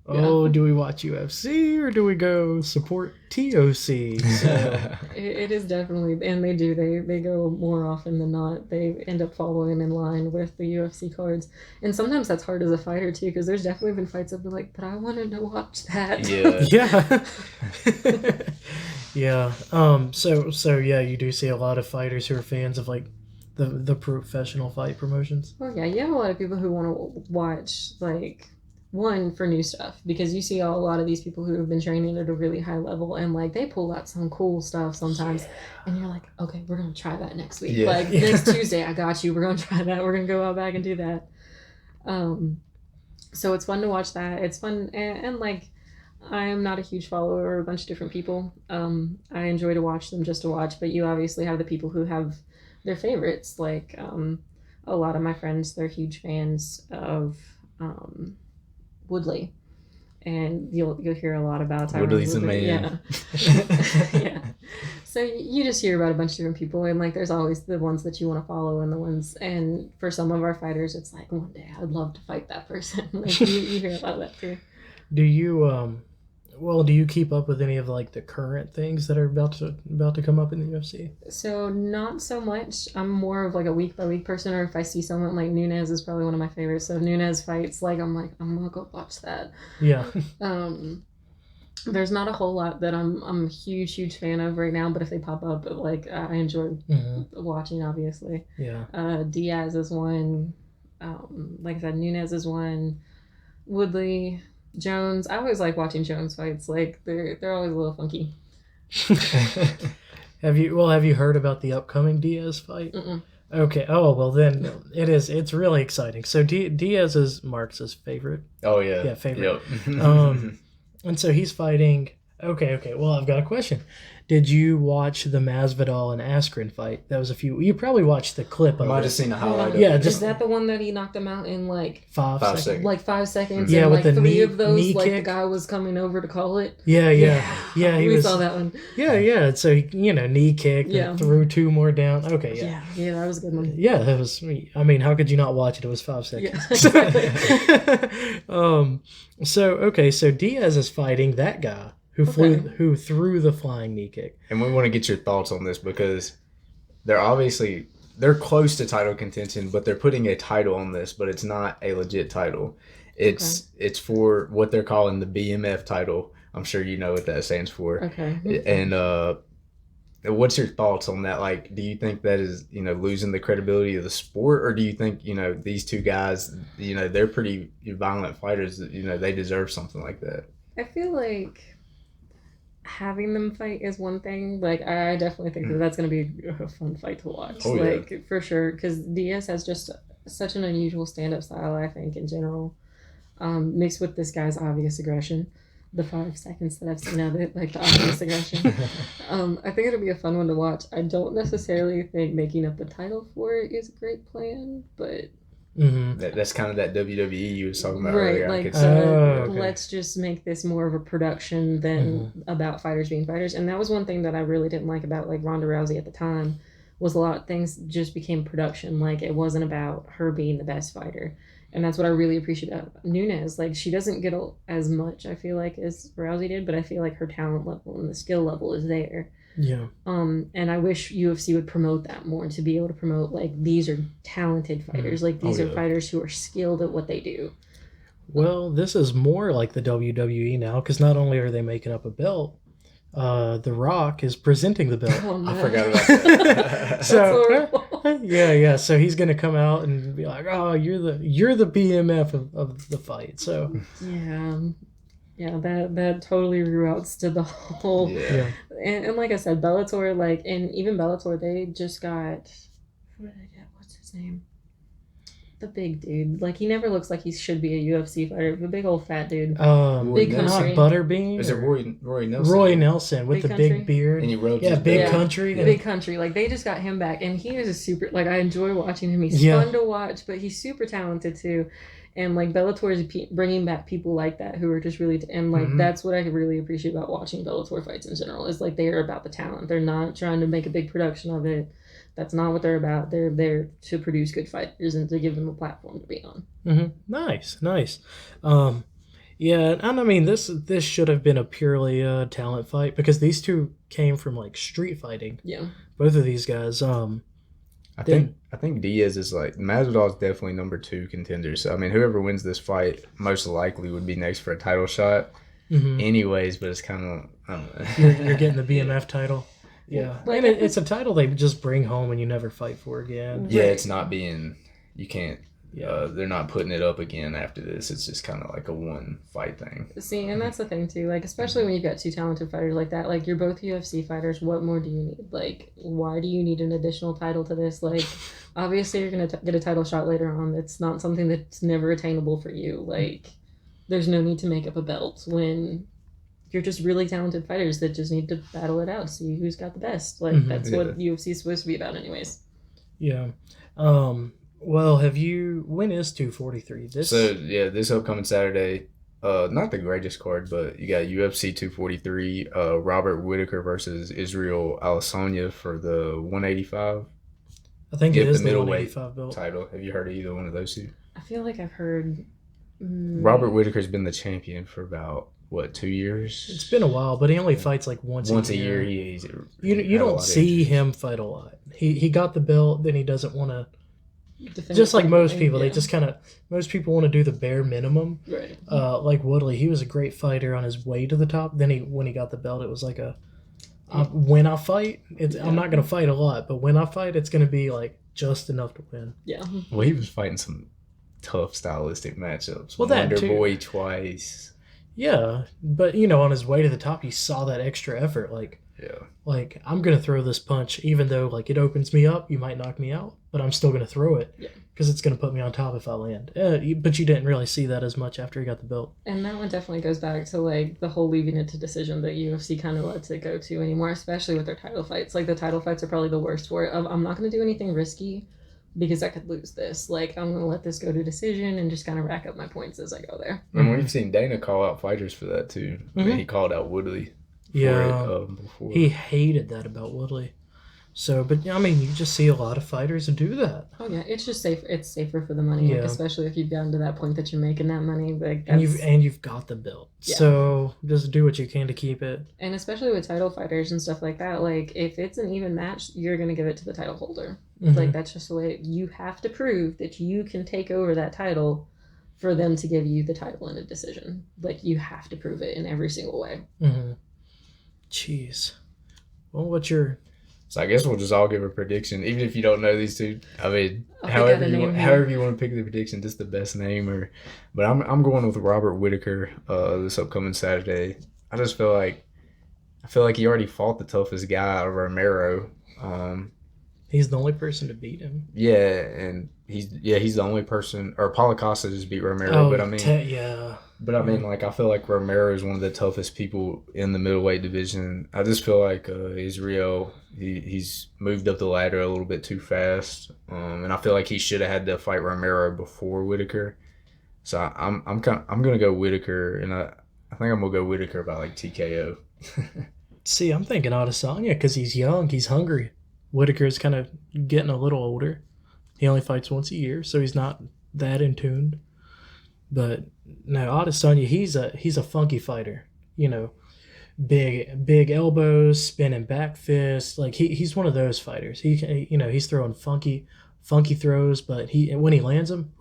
do we watch UFC or do we go support TOC? So. It is definitely, and they do. They go more often than not. They end up following in line with the UFC cards, and sometimes that's hard as a fighter too, because there's definitely been fights I've been like, but I wanted to watch that. Yeah. So you do see a lot of fighters who are fans of like the professional fight promotions. Oh yeah, you have a lot of people who want to watch, like, one, for new stuff, because you see a lot of these people who have been training at a really high level, and like they pull out some cool stuff sometimes, and you're like, okay, we're gonna try that next week. Next Tuesday, I got you. We're gonna try that. We're gonna go out back and do that. So it's fun to watch that. It's fun, and like, I am not a huge follower of a bunch of different people. I enjoy to watch them just to watch, but you obviously have the people who have their favorites. Like, a lot of my friends, they're huge fans of Woodley, and you'll hear a lot about Tyron Woodley's the man. Yeah. So you just hear about a bunch of different people, and like there's always the ones that you want to follow, and the ones, and for some of our fighters, it's like, one day I'd love to fight that person. Like you hear a lot of that too. Do you keep up with any of like the current things that are about to come up in the UFC? So not so much. I'm more of like a week by week person, or if I see someone like Nunes is probably one of my favorites. So if Nunes fights, like I'm gonna go watch that. Yeah. There's not a whole lot that I'm a huge fan of right now, but if they pop up, like I enjoy watching, obviously. Yeah. Diaz is one. Like I said, Nunes is one. Woodley, Jones. I always like watching Jones fights. Like they're always a little funky. Have you heard about the upcoming Diaz fight? Mm-mm. Okay. Oh, well then it's really exciting. So Diaz is Mark's favorite. Oh yeah. Yeah, favorite. Yep. And so he's fighting. Okay. Well, I've got a question. Did you watch the Masvidal and Askren fight? That was You probably watched the clip I of might it. have seen a highlight. Yeah, of it. Is that the one that he knocked him out in like 5 5 seconds. like 5 seconds? Yeah, and with like the three knee- of those, knee like the kick. guy was coming over to call it. Yeah. He we was. saw that one. Yeah. So he, knee kicked Yeah. and threw 2 more down. Okay. Yeah, that was a good one. Yeah, that was. I mean, how could you not watch it? It was 5 seconds. Yeah. So Diaz is fighting that guy who threw the flying knee kick. And we want to get your thoughts on this because they're close to title contention, but they're putting a title on this, but it's not a legit title. It's for what they're calling the BMF title. I'm sure you know what that stands for. Okay. And what's your thoughts on that? Like, do you think that is, losing the credibility of the sport, or do you think, these two guys, they're pretty violent fighters, they deserve something like that? I feel like having them fight is one thing. Like, I definitely think that that's going to be a fun fight to watch. Oh, like, for sure. Because Diaz has just such an unusual stand-up style, I think, in general. Mixed with this guy's obvious aggression. The 5 seconds that I've seen of it, like the obvious aggression. I think it'll be a fun one to watch. I don't necessarily think making up the title for it is a great plan, but... Mm-hmm. That's kind of that WWE you was talking about right, earlier. like okay. let's just make this more of a production than about fighters being fighters. And that was one thing that I really didn't like about like Ronda Rousey at the time, was a lot of things just became production. Like, it wasn't about her being the best fighter. And that's what I really appreciate about Nunes. Like, she doesn't get as much, I feel like, as Rousey did, but I feel like her talent level and the skill level is there. Yeah. And I wish UFC would promote that more, to be able to promote, like, these are talented fighters. Like, these are fighters who are skilled at what they do. Well, this is more like the WWE now, because not only are they making up a belt, The Rock is presenting the belt. Oh, no. I forgot about that. So yeah. So he's gonna come out and be like, "Oh, you're the BMF of the fight." So yeah, that totally reroutes to the whole. Yeah. And like I said, Bellator, like, and even Bellator, they just got, what's his name? The big dude. Like, he never looks like he should be a UFC fighter. The big old fat dude. Big Country. not Butterbean. Is it Roy Nelson? Roy Nelson with Big the Country? big beard. And he rode Big Country. Big Country. Like, they just got him back, and he is a super. Like, I enjoy watching him. He's fun to watch, but he's super talented too. And like, Bellator is bringing back people like that who are just really, and like, that's what I really appreciate about watching Bellator fights in general, is like, they are about the talent. They're not trying to make a big production of it. That's not what they're about. They're there to produce good fighters and to give them a platform to be on. Mm-hmm. Nice. Yeah, and I mean, this should have been a purely talent fight, because these two came from like street fighting. Yeah. Both of these guys. I think Diaz is like, Masvidal is definitely number 2 contender. So I mean, whoever wins this fight most likely would be next for a title shot. Anyways, but it's kind of, I don't know. You're getting the BMF title. Yeah, Like, and it's a title they just bring home and you never fight for again. Yeah, it's not being, you can't. Yeah. They're not putting it up again after this. It's just kind of like a one fight thing. See, and that's the thing too. Like, especially when you've got 2 talented fighters like that. Like, you're both UFC fighters. What more do you need? Like, why do you need an additional title to this? Like, obviously you're gonna get a title shot later on. It's not something that's never attainable for you. Like, there's no need to make up a belt when you're just really talented fighters that just need to battle it out, see who's got the best. Like, that's what UFC is supposed to be about, anyways. Yeah. Well, when is 243? This upcoming Saturday, not the greatest card, but you got UFC 243, Robert Whittaker versus Israel Adesanya for the 185. I think it is the middleweight 185 belt title. Have you heard of either one of those two? I feel like I've heard... Robert Whittaker's been the champion for about, 2 years? It's been a while, but he only fights like once a year. You don't see him fight a lot. He got the belt, then he doesn't want to. Just like most people, they just most people want to do the bare minimum. Right. Like Woodley, he was a great fighter on his way to the top. Then when he got the belt, it was like when I fight, I'm not going to fight a lot, but when I fight, it's going to be like just enough to win. Yeah. Well, he was fighting some tough stylistic matchups. Well, that too. Wonderboy twice. Yeah, but on his way to the top, you saw that extra effort. Like, Yeah. Like, I'm going to throw this punch, even though, like, it opens me up, you might knock me out, but I'm still going to throw it. Yeah. Because it's going to put me on top if I land. But you didn't really see that as much after he got the belt. And that one definitely goes back to, like, the whole leaving it to decision that UFC kind of lets it go to anymore, especially with their title fights. Like, the title fights are probably the worst for it. I'm not going to do anything risky because I could lose this. Like, I'm going to let this go to decision and just kind of rack up my points as I go there. And we've seen Dana call out fighters for that, too. I mean, he called out Woodley. Before. He hated that about Woodley. So, but I mean, you just see a lot of fighters who do that. Oh yeah, it's just safe. It's safer for the money, like, especially if you've gotten to that point that you're making that money. Like, and you've got the belt, so just do what you can to keep it. And especially with title fighters and stuff like that, like if it's an even match, you're gonna give it to the title holder. Like that's just the way you have to prove that you can take over that title for them to give you the title in a decision. Like you have to prove it in every single way. Jeez. Well, what's your... So I guess we'll just all give a prediction, even if you don't know these two. I mean, however you want to pick the prediction, just the best name. But I'm going with Robert Whittaker this upcoming Saturday. I just feel like he already fought the toughest guy out of Romero. He's the only person to beat him. Yeah, and he's the only person. Or Paulo Costa just beat Romero, but I mean, But I mean, like, I feel like Romero is one of the toughest people in the middleweight division. I just feel like Israel, he's moved up the ladder a little bit too fast, and I feel like he should have had to fight Romero before Whittaker. So I'm gonna go Whittaker, and I think I'm gonna go Whittaker by like TKO. See, I'm thinking Adesanya because he's young, he's hungry. Whittaker's kind of getting a little older. He only fights once a year, so he's not that in tune. But no, Adesanya, he's a funky fighter. You know, big elbows, spinning back fists. Like he's one of those fighters. He's throwing funky throws, but when he lands them,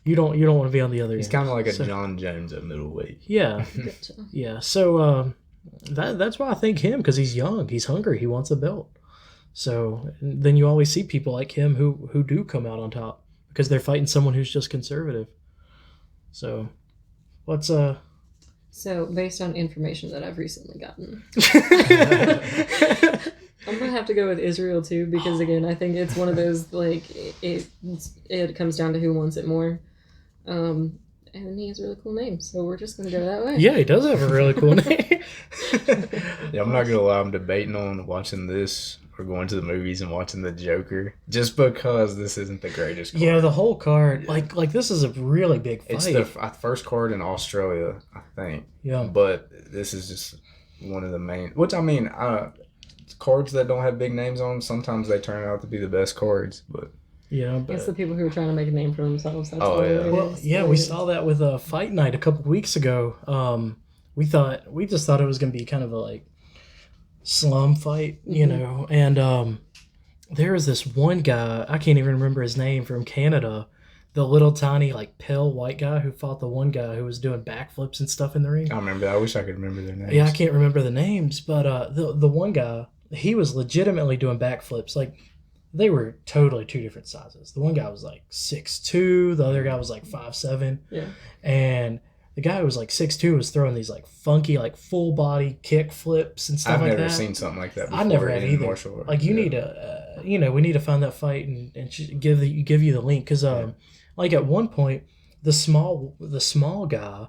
you don't want to be on the other. He's kind of like a John Jones at middleweight. Yeah, yeah. So that's why I think him, because he's young, he's hungry, he wants a belt. So then you always see people like him who do come out on top, because they're fighting someone who's just conservative. So, what's So, based on information that I've recently gotten, I'm gonna have to go with Israel too, because again, I think it's one of those, like, it comes down to who wants it more. And he has a really cool name, so we're just gonna go that way. Yeah, he does have a really cool name. Yeah, I'm not gonna lie, I'm debating on watching this or going to the movies and watching The Joker, just because this isn't the greatest card. Yeah, the whole card, like this is a really big fight. It's the first card in Australia, I think. Yeah. But this is just one of the main, which I mean, cards that don't have big names on them, sometimes they turn out to be the best cards, but... Yeah, but it's the people who are trying to make a name for themselves. That's Well, yeah, we saw that with a Fight Night a couple weeks ago. We just thought it was going to be kind of a like slum fight, you know. And there was this one guy, I can't even remember his name, from Canada, the little tiny like pale white guy who fought the one guy who was doing backflips and stuff in the ring. I remember that. I wish I could remember their names. Yeah, I can't remember the names, but the one guy, he was legitimately doing backflips. Like, they were totally two different sizes. The one guy was like 6'2", the other guy was like 5'7". Yeah. And the guy who was like 6'2" was throwing these like funky, like full body kick flips and stuff like that. I've never seen something like that before. I never have either. Martial arts. Like, you need to, we need to find that fight and give you the link. Because like at one point, the small guy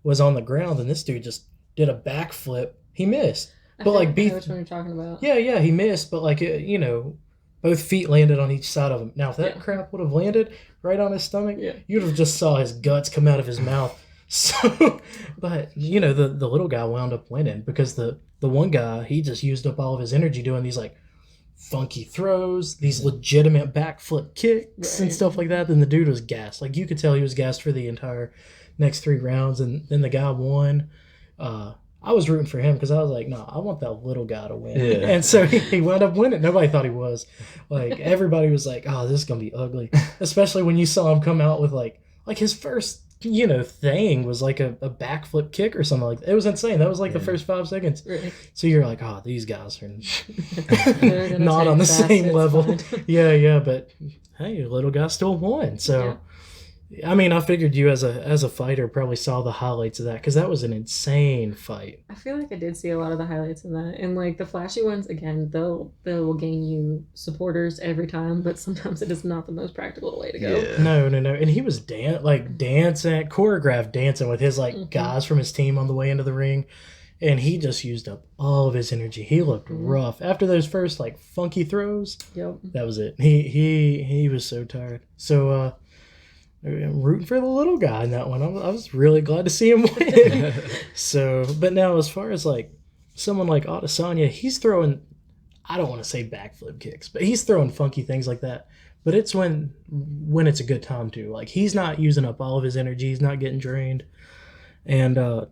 was on the ground and this dude just did a backflip. He missed. But like, I know which one you're talking about. Yeah, he missed, but like, both feet landed on each side of him. Now, if that crap would have landed right on his stomach, you'd have just saw his guts come out of his mouth. So, but, the little guy wound up winning because the one guy, he just used up all of his energy doing these, like, funky throws, these legitimate backflip kicks and stuff like that. Then the dude was gassed. Like, you could tell he was gassed for the entire next 3 rounds, and then the guy won. I was rooting for him because I was like, no, I want that little guy to win. Yeah. And so he wound up winning. Nobody thought he was. Like, everybody was like, oh, this is going to be ugly. Especially when you saw him come out with, like his first, thing was like a backflip kick or something like that. It was insane. That was like the first 5 seconds. Right. So you're like, oh, these guys are not on the same level. Yeah, but hey, your little guy still won. So, I mean, I figured you as a fighter probably saw the highlights of that because that was an insane fight. I feel like I did see a lot of the highlights in that, and like the flashy ones. Again, they'll gain you supporters every time, but sometimes it is not the most practical way to go. Yeah. No, and he was dancing, choreographed dancing with his like guys from his team on the way into the ring, and he just used up all of his energy. He looked rough after those first like funky throws. Yep. That was it. He was so tired. So I'm rooting for the little guy in that one. I was really glad to see him win. So, but now as far as like someone like Adesanya, he's throwing, I don't want to say backflip kicks, but he's throwing funky things like that. But it's when it's a good time to. Like he's not using up all of his energy. He's not getting drained. And I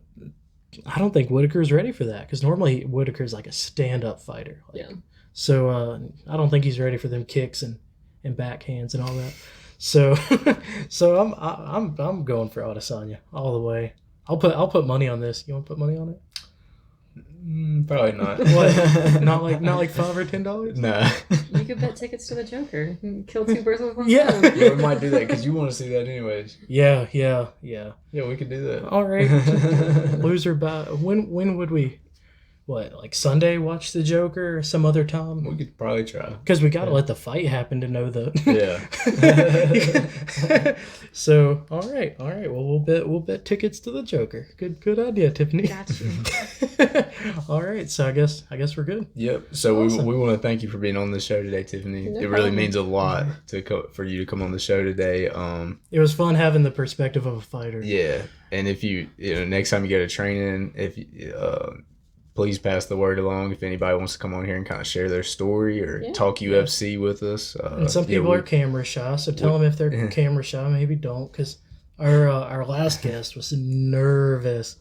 don't think Whitaker's ready for that because normally Whitaker's like a stand-up fighter. Like, Yeah. So I don't think he's ready for them kicks and backhands and all that. So I'm going for Adesanya all the way. I'll put money on this. You want to put money on it? Probably not. What? Not like $5 or $10? Nah. You could bet tickets to the Joker. Kill two birds with one Yeah. stone. Yeah, we might do that because you want to see that anyways. Yeah. Yeah, we could do that. All right. Loser by when would we? What, like Sunday watch the Joker or some other time? We could probably try. Because we got to let the fight happen to know the. Yeah. So all right. Well, we'll bet tickets to the Joker. Good idea, Tiffany. Got you. All right. So I guess we're good. Yep. So Awesome. we want to thank you for being on the show today, Tiffany. No it really problem. means a lot for you to come on the show today. It was fun having the perspective of a fighter. Yeah. And if you next time you go to training, please pass the word along if anybody wants to come on here and kind of share their story or talk UFC with us. And some people are camera shy, so tell them if they're camera shy, maybe don't, because our last guest was nervous.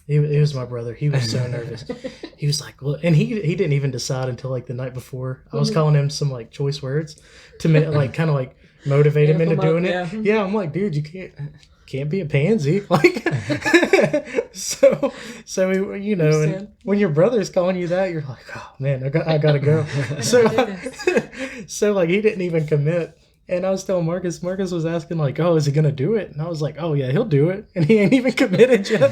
He was my brother. He was so nervous. He was like, look, and he didn't even decide until like the night before. I was calling him some like choice words to like kind of like motivate him into doing it. Yeah, I'm like, dude, you can't be a pansy. Like, so and when your brother's calling you that, you're like, oh man, I gotta go. So like he didn't even commit. And I was telling Marcus was asking like, oh, is he gonna do it? And I was like, oh yeah, he'll do it. And he ain't even committed yet.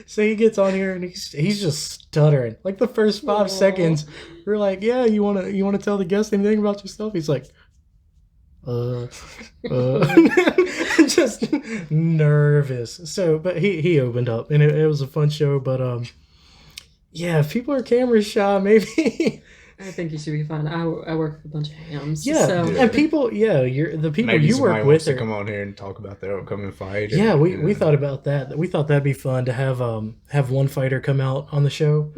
So he gets on here and he's just stuttering. Like the first 5 seconds, we're like, yeah, you wanna tell the guest anything about yourself? He's like, just nervous. So, but he opened up and it was a fun show. But yeah, if people are camera shy, maybe. I think you should be fine. I work with a bunch of hams. Yeah, so. and people, the people Maybe you work with to come on here and talk about their upcoming fight. Yeah, we thought about that. We thought that'd be fun to have one fighter come out on the show,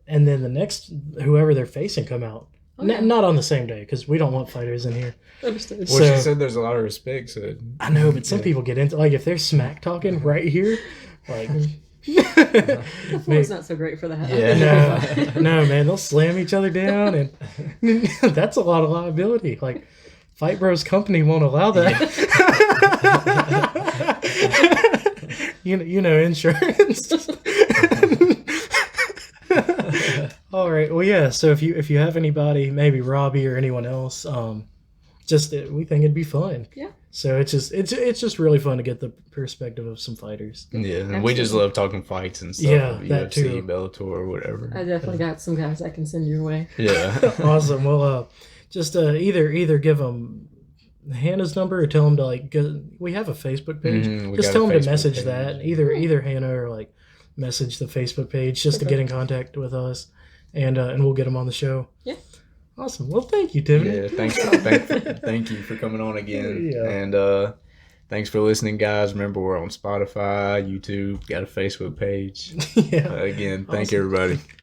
and then the next whoever they're facing come out. Not on the same day because we don't want fighters in here. Understood. Well, she said there's a lot of respect. So I know, but some people get into like if they're smack talking right here, like. The floor's not so great for that. Yeah. No, man, they'll slam each other down, and that's a lot of liability. Like, Fight Bros Company won't allow that. Insurance. All right. Well, yeah. So if you have anybody, maybe Robbie or anyone else, we think it'd be fun. Yeah. So it's just really fun to get the perspective of some fighters. Yeah, and we just love talking fights and stuff. Yeah, that UFC, too. Bellator, or whatever. I definitely got some guys I can send your way. Yeah. Awesome. Well, just either give them Hannah's number or tell them to like. We have a Facebook page. Just tell them to message page. That. Either Hannah or like message the Facebook page just to get in contact with us, and we'll get them on the show. Yeah. Awesome. Well, thank you, Tiffany. Yeah, thank you for coming on again. Yeah. And thanks for listening, guys. Remember, we're on Spotify, YouTube, got a Facebook page. Yeah. Again, thank you, everybody.